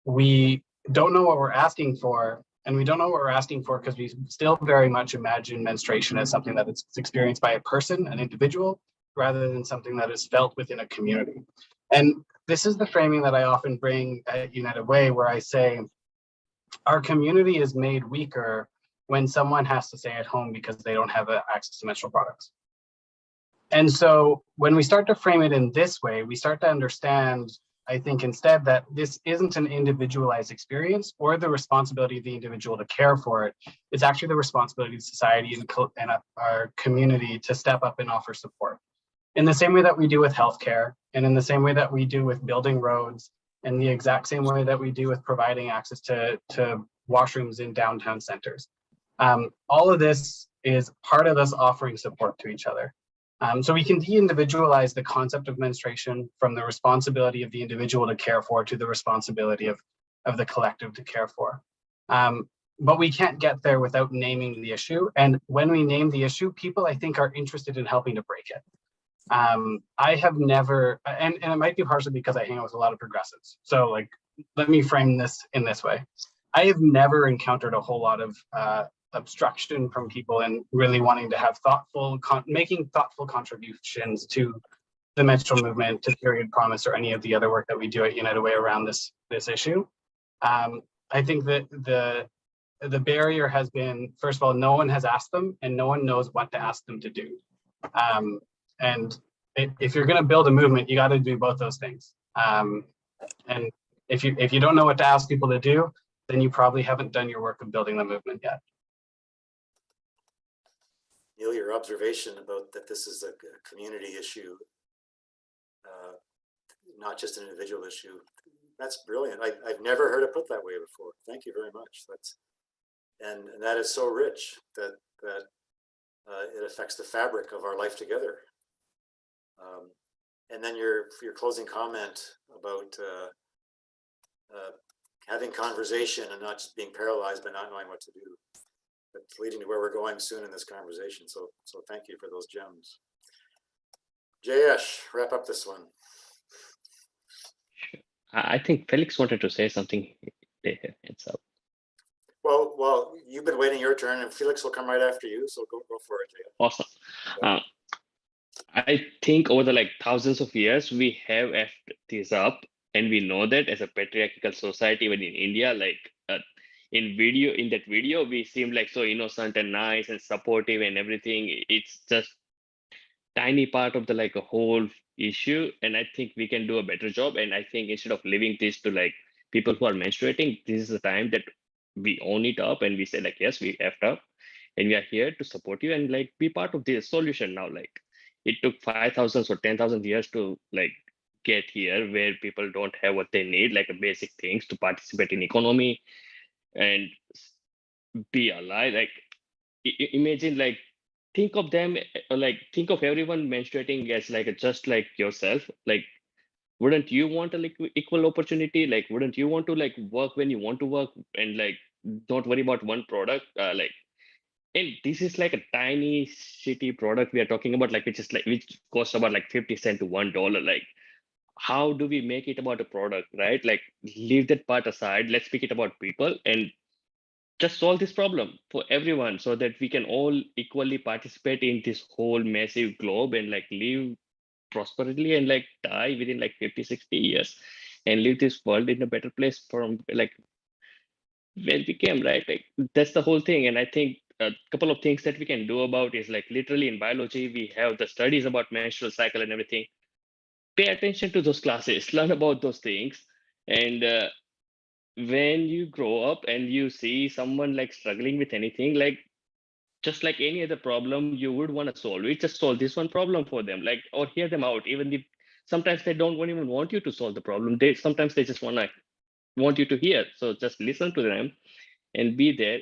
we don't know what we're asking for. And we don't know what we're asking for because we still very much imagine menstruation as something that is experienced by a person, an individual, rather than something that is felt within a community. And this is the framing that I often bring at United Way, where I say, our community is made weaker when someone has to stay at home because they don't have access to menstrual products. And so when we start to frame it in this way, we start to understand, I think, instead that this isn't an individualized experience or the responsibility of the individual to care for it. It's actually the responsibility of society and our community to step up and offer support. In the same way that we do with healthcare, and in the same way that we do with building roads, and the exact same way that we do with providing access to washrooms in downtown centers. All of this is part of us offering support to each other. So we can de-individualize the concept of menstruation from the responsibility of the individual to care for to the responsibility of the collective to care for. But we can't get there without naming the issue. And when we name the issue, people, I think, are interested in helping to break it. I have never, and it might be partially because I hang out with a lot of progressives. So like, let me frame this in this way. I have never encountered a whole lot of obstruction from people and really wanting to have making thoughtful contributions to the menstrual movement, to Period Promise, or any of the other work that we do at United Way around this issue. I think that the barrier has been, first of all, no one has asked them and no one knows what to ask them to do. And if you're going to build a movement, you got to do both those things. And if you don't know what to ask people to do, then you probably haven't done your work of building the movement yet. Neil, your observation about that this is a community issue, not just an individual issue, that's brilliant. I've never heard it put that way before. Thank you very much. And that is so rich that it affects the fabric of our life together. And then your closing comment about having conversation and not just being paralyzed by not knowing what to do. That's leading to where we're going soon in this conversation. So thank you for those gems. Jayesh, wrap up this one. I think Felix wanted to say something. It's up. Well, you've been waiting your turn, and Felix will come right after you. So go for it, Jayesh. Awesome. I think over the thousands of years, we have effed this up, and we know that as a patriarchal society, even in India, in that video, we seem so innocent and nice and supportive and everything. It's just tiny part of the a whole issue, and I think we can do a better job. And I think instead of leaving this to people who are menstruating, this is the time that we own it up and we say yes, we effed up, and we are here to support you and be part of the solution now. It took 5,000 or 10,000 years to get here, where people don't have what they need, basic things to participate in economy and be alive. Imagine think of them, think of everyone menstruating as just like yourself. Wouldn't you want a equal opportunity? Wouldn't you want to work when you want to work and don't worry about one product? And this is a tiny shitty product we are talking about, which costs about 50 cents to $1. How do we make it about a product, right? Leave that part aside. Let's speak it about people and just solve this problem for everyone, so that we can all equally participate in this whole massive globe and live prosperously and die within 50, 60 years and leave this world in a better place from where we came, right? That's the whole thing. And I think a couple of things that we can do about is like literally in biology, we have the studies about menstrual cycle and everything. Pay attention to those classes, learn about those things. And when you grow up and you see someone like struggling with anything, like just like any other problem you would want to solve it, just solve this one problem for them, like, or hear them out. Even if sometimes they don't even want you to solve the problem, sometimes they just want you to hear. So just listen to them and be there.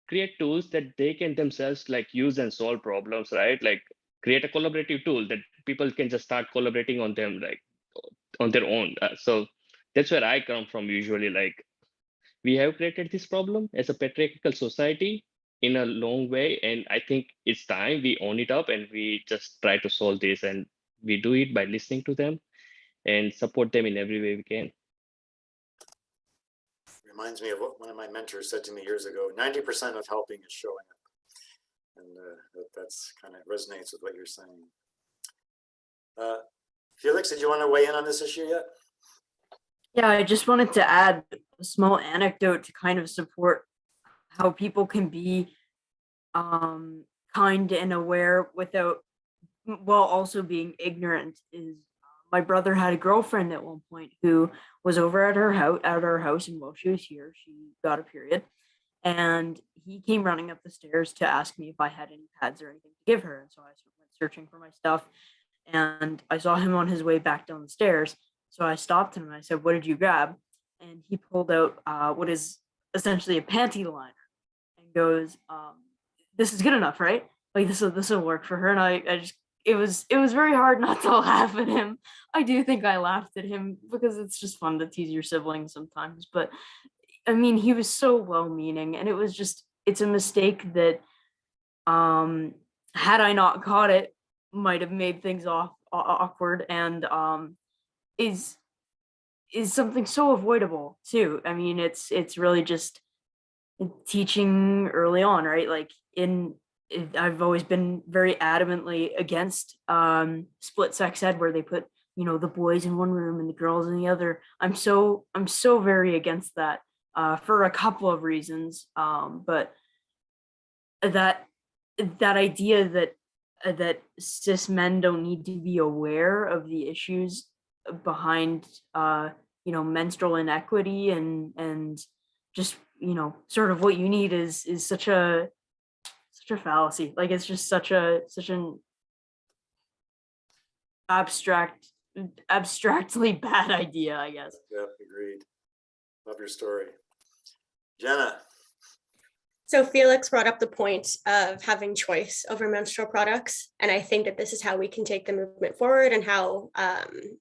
Create tools that they can themselves like use and solve problems, right? Like create a collaborative tool that people can just start collaborating on them, like on their own. So that's where I come from usually. Like we have created this problem as a patriarchal society in a long way, and I think it's time we own it up and we just try to solve this, and we do it by listening to them and support them in every way we can. Reminds me of what one of my mentors said to me years ago: 90% of helping is showing up. And that's kind of resonates with what you're saying. Felix, did you want to weigh in on this issue yet? Yeah, I just wanted to add a small anecdote to kind of support how people can be kind and aware without, while also being ignorant. Is my brother had a girlfriend at one point who was over at our house, and while she was here, she got a period, and he came running up the stairs to ask me if I had any pads or anything to give her. And so I went searching for my stuff, and I saw him on his way back down the stairs. So I stopped him and I said, "What did you grab?" And he pulled out what is essentially a panty liner and goes, "This is good enough, right? Like this will work for her." And I just, it was very hard not to laugh at him. I do think I laughed at him because it's just fun to tease your siblings sometimes. But I mean, he was so well-meaning, and it's a mistake that, had I not caught it, might have made things awkward, and is something so avoidable too. I mean, it's really just teaching early on, right? Like I've always been very adamantly against split sex ed, where they put, the boys in one room and the girls in the other. I'm so very against that for a couple of reasons. But that idea that cis men don't need to be aware of the issues behind menstrual inequity and just sort of what you need is such a fallacy. Like it's just such an abstractly bad idea, I guess. Yep, agreed. Love your story. Jenna. So Felix brought up the point of having choice over menstrual products. And I think that this is how we can take the movement forward, and how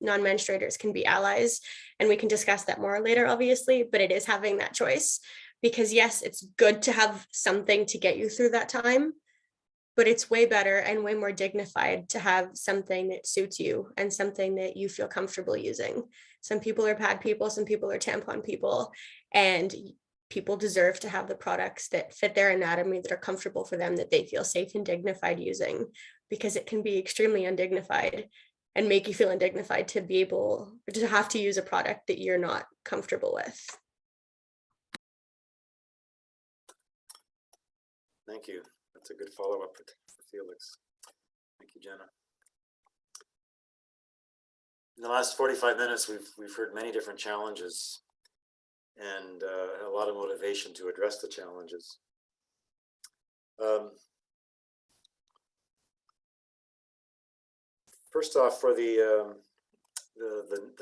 non-menstruators can be allies. And we can discuss that more later, obviously, but it is having that choice. Because yes, it's good to have something to get you through that time, but it's way better and way more dignified to have something that suits you and something that you feel comfortable using. Some people are pad people, some people are tampon people, and people deserve to have the products that fit their anatomy, that are comfortable for them, that they feel safe and dignified using, because it can be extremely undignified and make you feel undignified to be able to have to use a product that you're not comfortable with. Thank you. That's a good follow-up for Felix. Thank you, Jenna. In the last 45 minutes, we've heard many different challenges and a lot of motivation to address the challenges. First off, for the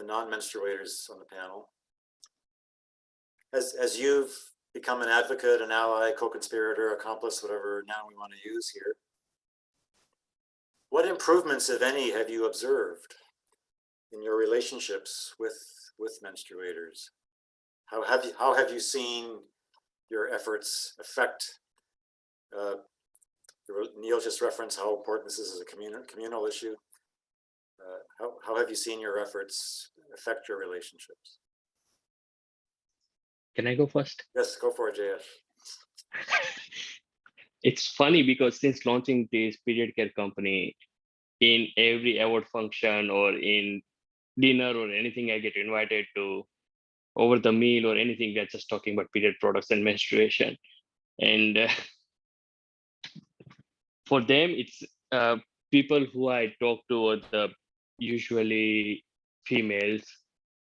non-menstruators on the panel, as you've become an advocate, an ally, co-conspirator, accomplice, whatever noun we want to use here, what improvements, if any, have you observed in your relationships with menstruators? How have you seen your efforts affect? Neil just referenced how important this is as a communal issue. How have you seen your efforts affect your relationships? Can I go first? Yes, go for it, JS. It's funny because since launching this period care company, in every award function or in dinner or anything I get invited to, over the meal or anything, we're just talking about period products and menstruation. And for them, it's people who I talk to are the usually females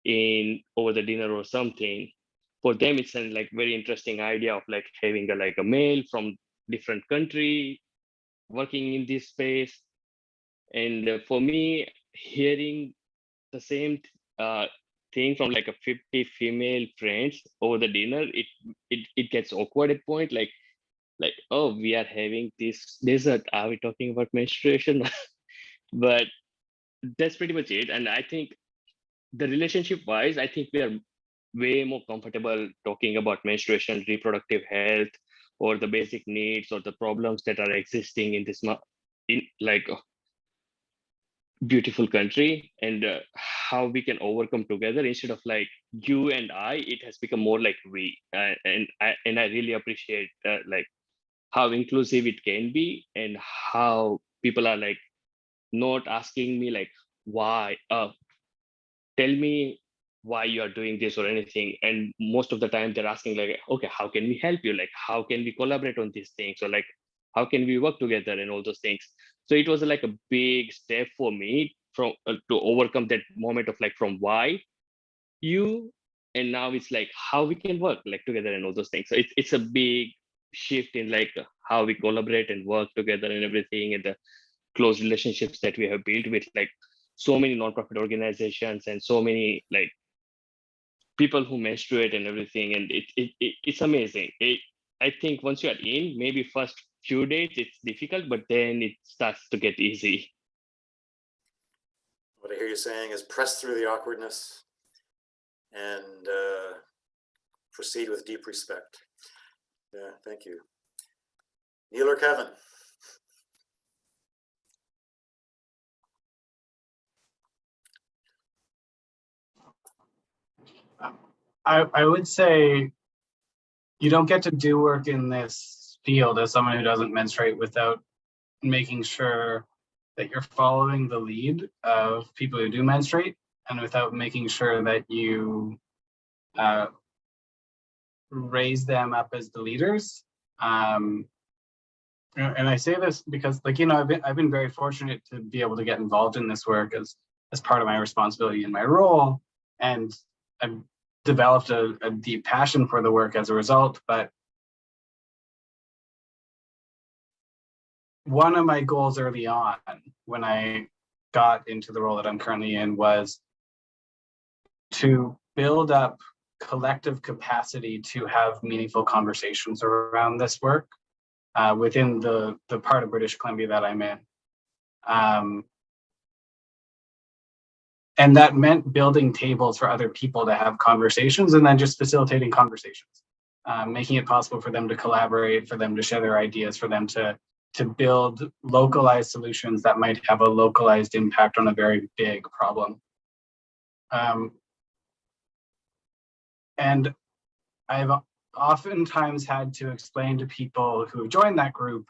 in over the dinner or something. For them, it's a like very interesting idea of like having a male from different country working in this space. And for me, hearing the same uh, thing from like a 50 female friends over the dinner, it gets awkward at point like, oh, we are having this dessert, are we talking about menstruation? But that's pretty much it. And I think the relationship wise, I think we are way more comfortable talking about menstruation, reproductive health, or the basic needs or the problems that are existing in this in like beautiful country, and how we can overcome together instead of like you and I. It has become more like we, and I really appreciate like how inclusive it can be, and how people are like not asking me like why tell me why you are doing this or anything, and most of the time they're asking like, okay, how can we help you, like how can we collaborate on these things, or like how can we work together and all those things. So it was like a big step for me from to overcome that moment of like from why you, and now it's like how we can work like together and all those things. So it's a big shift in like how we collaborate and work together and everything, and the close relationships that we have built with like so many nonprofit organizations and so many like people who menstruate and everything. And it's amazing. I think once you are in, maybe first few days it's difficult, but then it starts to get easy. What I hear you saying is press through the awkwardness and proceed with deep respect. Yeah, thank you. Neil or Kevin? I would say you don't get to do work in this field as someone who doesn't menstruate without making sure that you're following the lead of people who do menstruate, and without making sure that you raise them up as the leaders. And I say this because, like, you know, I've been very fortunate to be able to get involved in this work as part of my responsibility in my role, and I've developed a deep passion for the work as a result. But one of my goals early on, when I got into the role that I'm currently in, was to build up collective capacity to have meaningful conversations around this work within the part of British Columbia that I'm in. And that meant building tables for other people to have conversations, and then just facilitating conversations, making it possible for them to collaborate, for them to share their ideas, for them to build localized solutions that might have a localized impact on a very big problem. And I've oftentimes had to explain to people who join that group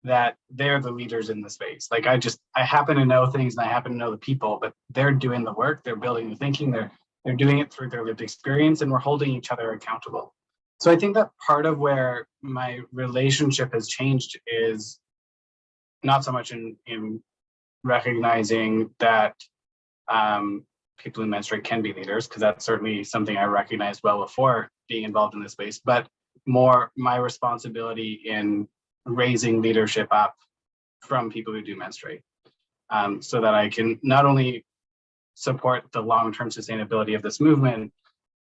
that they're the leaders in the space. Like I happen to know things and I happen to know the people, but they're doing the work, they're building the thinking, they're doing it through their lived experience, and we're holding each other accountable. So I think that part of where my relationship has changed is not so much in recognizing that people who menstruate can be leaders, because that's certainly something I recognized well before being involved in this space, but more my responsibility in raising leadership up from people who do menstruate, so that I can not only support the long-term sustainability of this movement,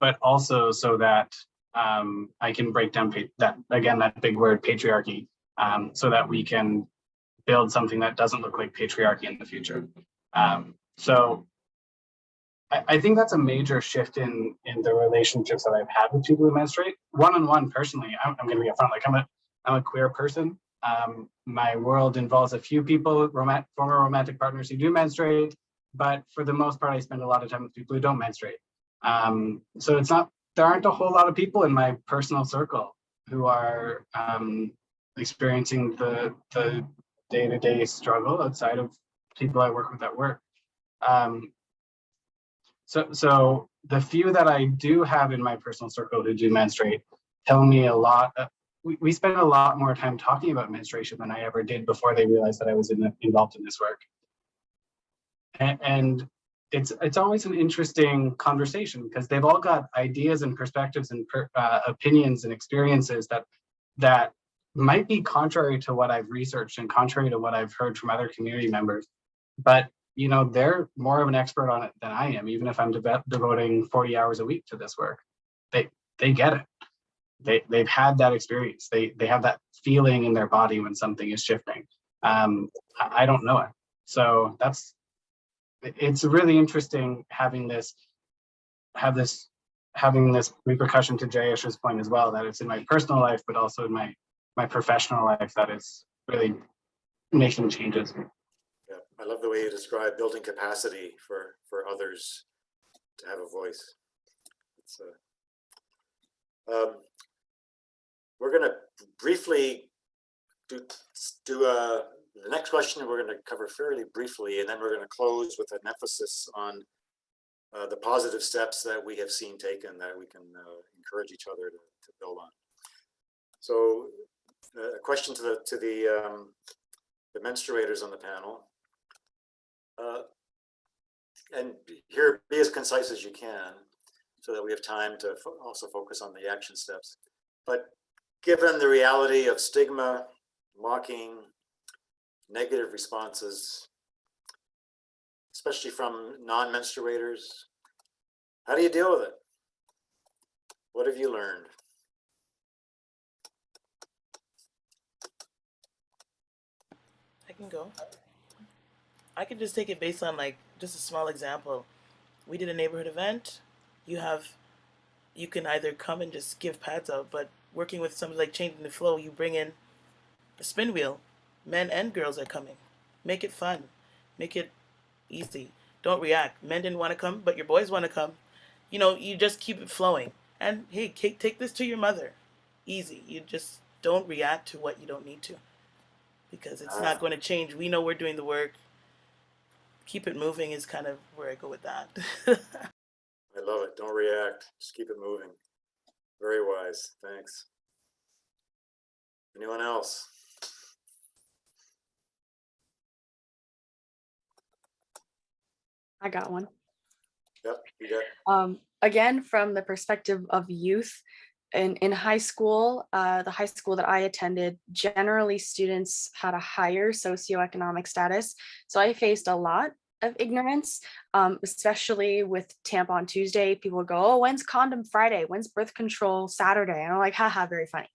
but also so that I can break down that big word, patriarchy, so that we can build something that doesn't look like patriarchy in the future. So I think that's a major shift in the relationships that I've had with people who menstruate. One-on-one, personally, I'm going to be upfront. Like I'm a queer person. My world involves a few people, former romantic partners who do menstruate, but for the most part, I spend a lot of time with people who don't menstruate. So there aren't a whole lot of people in my personal circle who are experiencing the day-to-day struggle outside of people I work with at work. So the few that I do have in my personal circle who do menstruate tell me a lot we spent a lot more time talking about menstruation than I ever did before they realized that I was involved in this work. And it's always an interesting conversation because they've all got ideas and perspectives and opinions and experiences that might be contrary to what I've researched and contrary to what I've heard from other community members. But you know, they're more of an expert on it than I am, even if I'm devoting 40 hours a week to this work. They get it. They've had that experience. They have that feeling in their body when something is shifting. I don't know it. So it's really interesting having this repercussion to Jayesh's point as well, that it's in my personal life, but also in my professional life that is really making changes. Yeah, I love the way you describe building capacity for others to have a voice. It's we're going to briefly do the next question we're going to cover fairly briefly, and then we're going to close with an emphasis on the positive steps that we have seen taken that we can encourage each other to build on. So a question to the menstruators on the panel. And here, be as concise as you can so that we have time to also focus on the action steps. But given the reality of stigma, mocking, negative responses, especially from non-menstruators, how do you deal with it? What have you learned? I can go. I can just take it based on like just a small example. We did a neighborhood event. You can either come and just give pads out, but working with something like Changing the Flow, you bring in a spin wheel. Men and girls are coming. Make it fun. Make it easy. Don't react. Men didn't want to come, but your boys want to come. You know, you just keep it flowing. And hey, take this to your mother. Easy. You just don't react to what you don't need to, because it's not going to change. We know we're doing the work. Keep it moving is kind of where I go with that. I love it. Don't react. Just keep it moving. Very wise. Thanks. Anyone else? I got one. Yep, you got. Again, from the perspective of youth, in high school, the high school that I attended, generally students had a higher socioeconomic status. So I faced a lot of ignorance, especially with Tampon Tuesday. People would go, oh, when's Condom Friday? When's birth control Saturday? And I'm like, haha, very funny.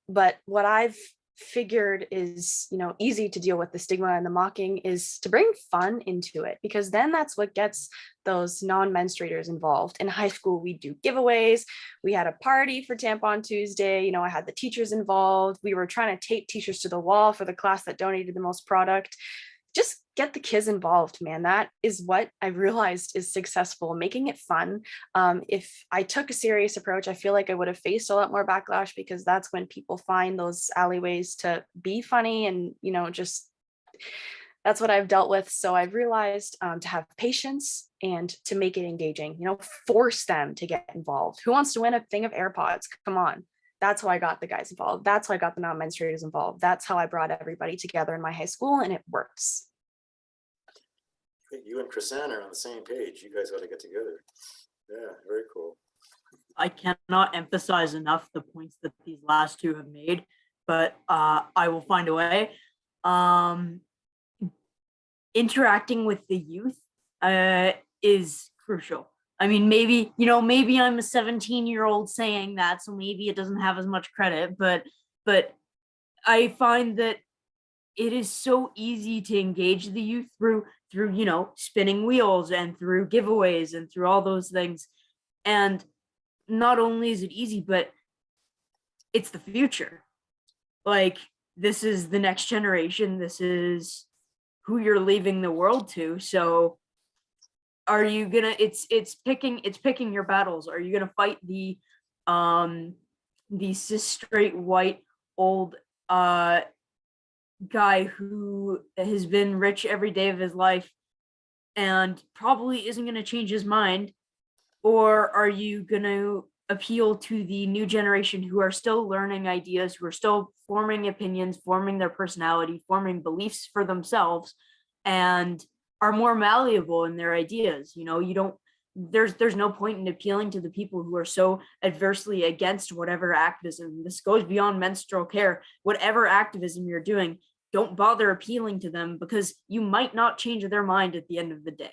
But what I've figured is, you know, easy to deal with the stigma and the mocking is to bring fun into it, because then that's what gets those non-menstruators involved. In high school, we do giveaways. We had a party for Tampon Tuesday. You know, I had the teachers involved. We were trying to tape teachers to the wall for the class that donated the most product. Just get the kids involved, man. That is what I realized is successful, making it fun. If I took a serious approach, I feel like I would have faced a lot more backlash, because that's when people find those alleyways to be funny, and, you know, just that's what I've dealt with. So I've realized to have patience and to make it engaging, you know, force them to get involved. Who wants to win a thing of AirPods? Come on. That's how I got the guys involved. That's how I got the non-menstruators involved. That's how I brought everybody together in my high school, and it works. You and Chrisanne are on the same page. You guys got to get together. Yeah, very cool. I cannot emphasize enough the points that these last two have made, but I will find a way. Interacting with the youth is crucial. I mean, maybe I'm a 17-year-old saying that, so maybe it doesn't have as much credit, but I find that it is so easy to engage the youth through you know, spinning wheels and through giveaways and through all those things. And not only is it easy, but it's the future. Like, this is the next generation. This is who you're leaving the world to. So are you gonna, it's picking your battles. Are you gonna fight the cis straight white old guy who has been rich every day of his life and probably isn't going to change his mind? Or are you going to appeal to the new generation who are still learning ideas, who are still forming opinions, forming their personality, forming beliefs for themselves, and are more malleable in their ideas. You know, you don't, there's no point in appealing to the people who are so adversely against whatever activism. This goes beyond menstrual care. Whatever activism you're doing, don't bother appealing to them, because you might not change their mind at the end of the day.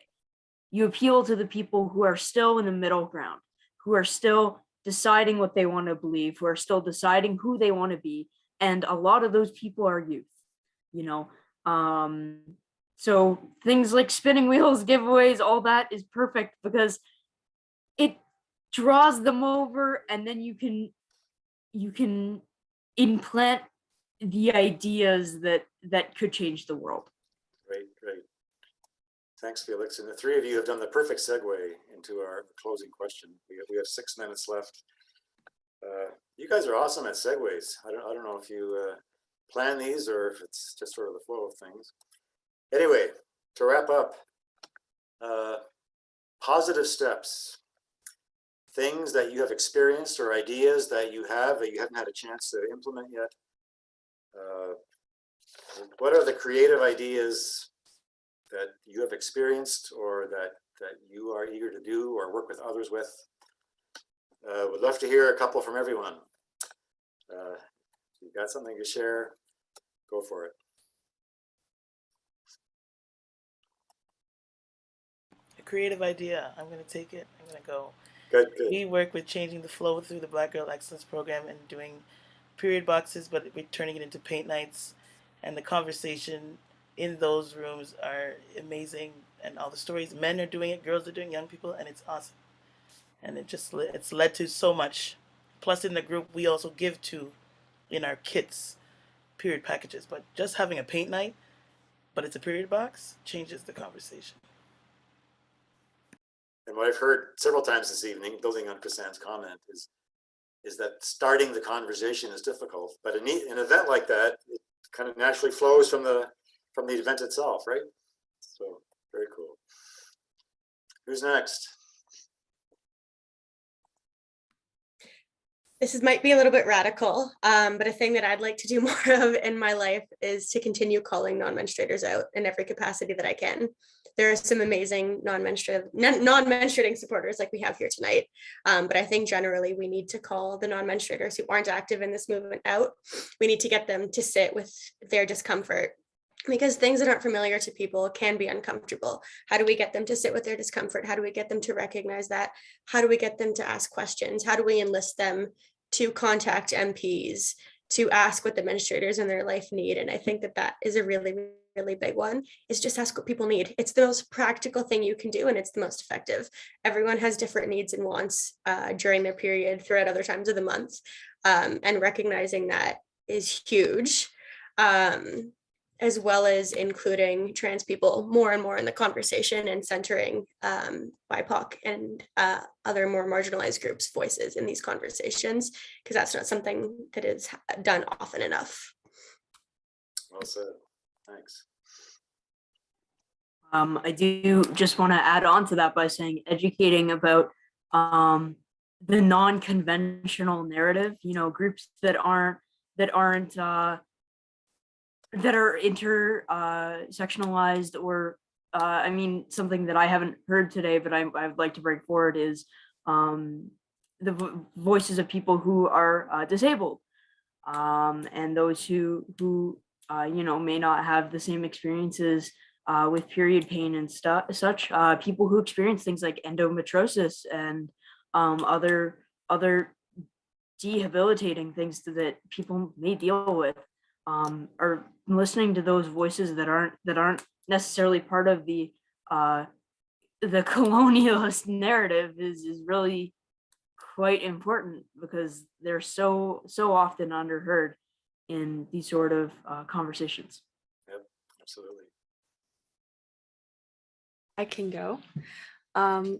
You appeal to the people who are still in the middle ground, who are still deciding what they want to believe, who are still deciding who they want to be. And a lot of those people are youth, you know. So things like spinning wheels, giveaways, all that is perfect, because it draws them over, and then you can implant the ideas that could change the world. Great, great. Thanks, Felix. And the three of you have done the perfect segue into our closing question. We have 6 minutes left. You guys are awesome at segues. I don't know if you plan these or if it's just sort of the flow of things. Anyway, to wrap up, positive steps, things that you have experienced or ideas that you haven't had a chance to implement yet. What are the creative ideas that you have experienced or that you are eager to do or work with others with? Would love to hear a couple from everyone. If you've got something to share, go for it. A creative idea. I'm going to take it. I'm going to go. Good, good. We work with changing the flow through the Black Girl Excellence Program and doing period boxes, but we're turning it into paint nights. And the conversation in those rooms are amazing. And all the stories, men are doing it, girls are doing it, young people, and it's awesome. And it's led to so much. Plus in the group, we also give to, in our kits, period packages. But just having a paint night, but it's a period box, changes the conversation. And what I've heard several times this evening, building on Chrisanne's comment, is that starting the conversation is difficult. But an event like that, it kind of naturally flows from the event itself, right? So very cool. Who's next? This might be a little bit radical, but a thing that I'd like to do more of in my life is to continue calling non-menstruators out in every capacity that I can. There are some amazing non-menstruating supporters like we have here tonight, but I think generally we need to call the non-menstruators who aren't active in this movement out. We need to get them to sit with their discomfort, because things that aren't familiar to people can be uncomfortable. How do we get them to sit with their discomfort? How do we get them to recognize that? How do we get them to ask questions? How do we enlist them to contact MPs, to ask what the menstruators in their life need? And I think that is a really, really big one, is just ask what people need. It's the most practical thing you can do, and it's the most effective. Everyone has different needs and wants during their period, throughout other times of the month. And recognizing that is huge. As well as including trans people more and more in the conversation and centering BIPOC and other more marginalized groups' voices in these conversations, because that's not something that is done often enough. Well said. Thanks. I do just want to add on to that by saying educating about the non-conventional narrative, you know, groups that are intersectionalized, or I mean, something that I haven't heard today, but I would like to bring forward is the voices of people who are disabled, and those who you know, may not have the same experiences with period pain and such. People who experience things like endometriosis and other debilitating things that people may deal with. Or listening to those voices that aren't necessarily part of the colonialist narrative is really quite important, because they're so often underheard in these sort of conversations. Yep, absolutely. I can go.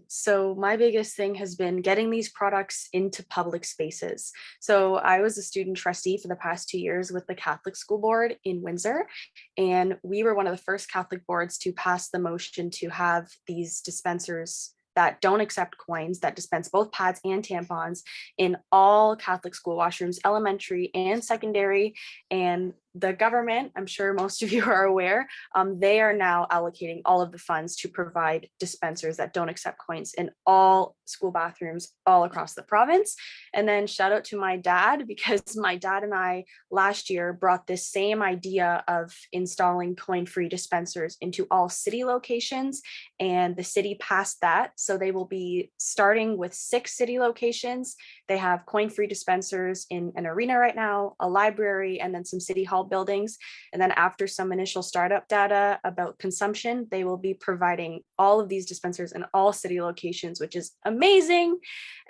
So my biggest thing has been getting these products into public spaces. So I was a student trustee for the past 2 years with the Catholic School Board in Windsor, and we were one of the first Catholic boards to pass the motion to have these dispensers that don't accept coins, that dispense both pads and tampons in all Catholic school washrooms, elementary and secondary. And the government, I'm sure most of you are aware, they are now allocating all of the funds to provide dispensers that don't accept coins in all school bathrooms all across the province. And then shout out to my dad, because my dad and I last year brought this same idea of installing coin-free dispensers into all city locations, and the city passed that. So they will be starting with 6 city locations. They have coin-free dispensers in an arena right now, a library, and then some city hall buildings. And then after some initial startup data about consumption, they will be providing all of these dispensers in all city locations, which is amazing.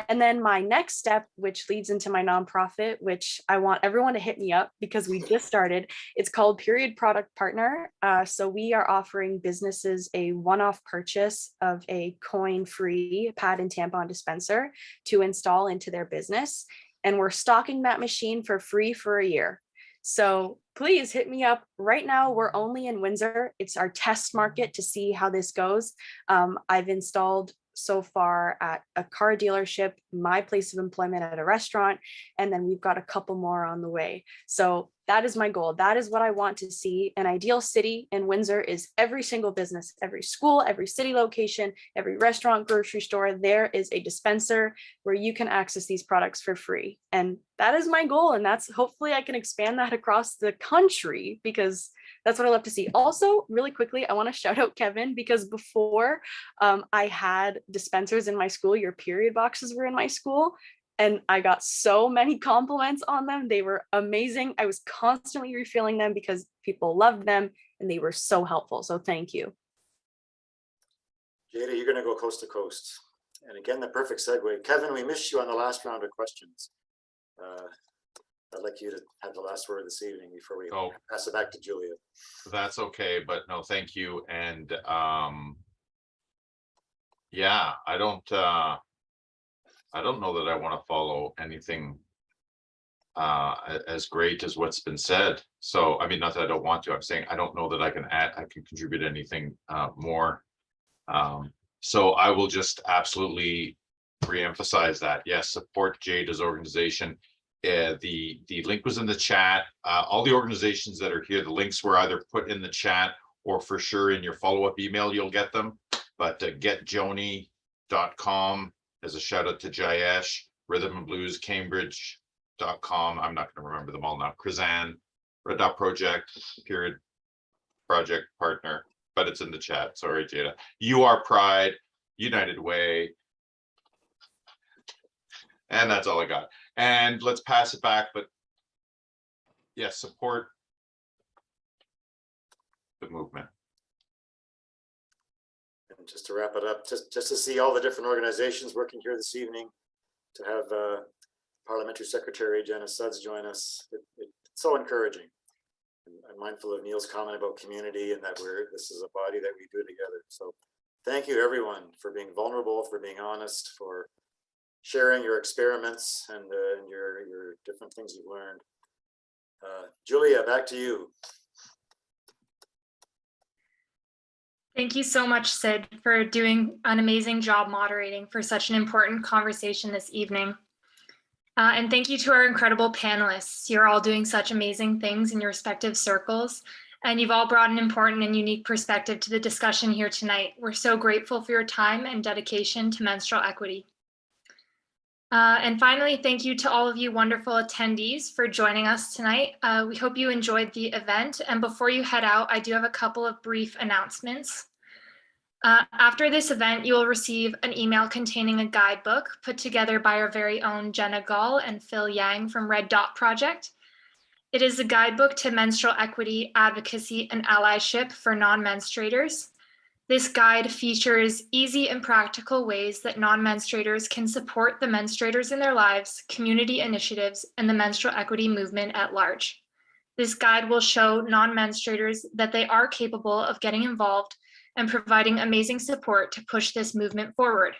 And then my next step, which leads into my nonprofit, which I want everyone to hit me up because we just started. It's called Period Product Partner. So we are offering businesses a one-off purchase of a coin-free pad and tampon dispenser to install into their business. And we're stocking that machine for free for a year. So please hit me up. Right now, we're only in Windsor. It's our test market to see how this goes. I've installed so far at a car dealership, my place of employment at a restaurant, and then we've got a couple more on the way. So that is my goal. That is what I want to see. An ideal city in Windsor is every single business, every school, every city location, every restaurant, grocery store, there is a dispenser where you can access these products for free. And that is my goal. And that's hopefully I can expand that across the country, because that's what I love to see. Also, really quickly, I want to shout out Kevin, because before I had dispensers in my school, your period boxes were in my school, and I got so many compliments on them. They were amazing. I was constantly refilling them because people loved them and they were so helpful. So thank you. Jada, you're going to go coast to coast. And again, the perfect segue. Kevin, we missed you on the last round of questions. I'd like you to have the last word this evening before we pass it back to Julia. That's okay, but no, thank you. And yeah, I don't know that I want to follow anything as great as what's been said. So, I mean, not that I don't want to, I'm saying I don't know that I can contribute anything more. So I will just absolutely reemphasize that. Yes, support Jada's organization. The link was in the chat. All the organizations that are here, the links were either put in the chat or for sure in your follow-up email, you'll get them. But getjoni.com, as a shout out to Jayesh, Rhythm and Blues, Cambridge.com. I'm not going to remember them all now. Krizan, Red Dot Project, Period Project Partner, but it's in the chat. Sorry, Jada. You Are Pride, United Way. And that's all I got. And let's pass it back. But yes, support the movement. And just to wrap it up, just to see all the different organizations working here this evening, to have Parliamentary Secretary Jenna Sudds join us, it's so encouraging. I'm mindful of Neil's comment about community and that this is a body that we do together. So thank you everyone for being vulnerable, for being honest, for sharing your experiments and your different things you've learned. Julia, back to you. Thank you so much, Sid, for doing an amazing job moderating for such an important conversation this evening. And thank you to our incredible panelists. You're all doing such amazing things in your respective circles, and you've all brought an important and unique perspective to the discussion here tonight. We're so grateful for your time and dedication to menstrual equity. And finally, thank you to all of you wonderful attendees for joining us tonight. We hope you enjoyed the event. And before you head out, I do have a couple of brief announcements. After this event, you will receive an email containing a guidebook put together by our very own Jenna Gall and Phil Yang from Red Dot Project. It is a guidebook to menstrual equity, advocacy, and allyship for non-menstruators. This guide features easy and practical ways that non-menstruators can support the menstruators in their lives, community initiatives, and the menstrual equity movement at large. This guide will show non-menstruators that they are capable of getting involved and providing amazing support to push this movement forward.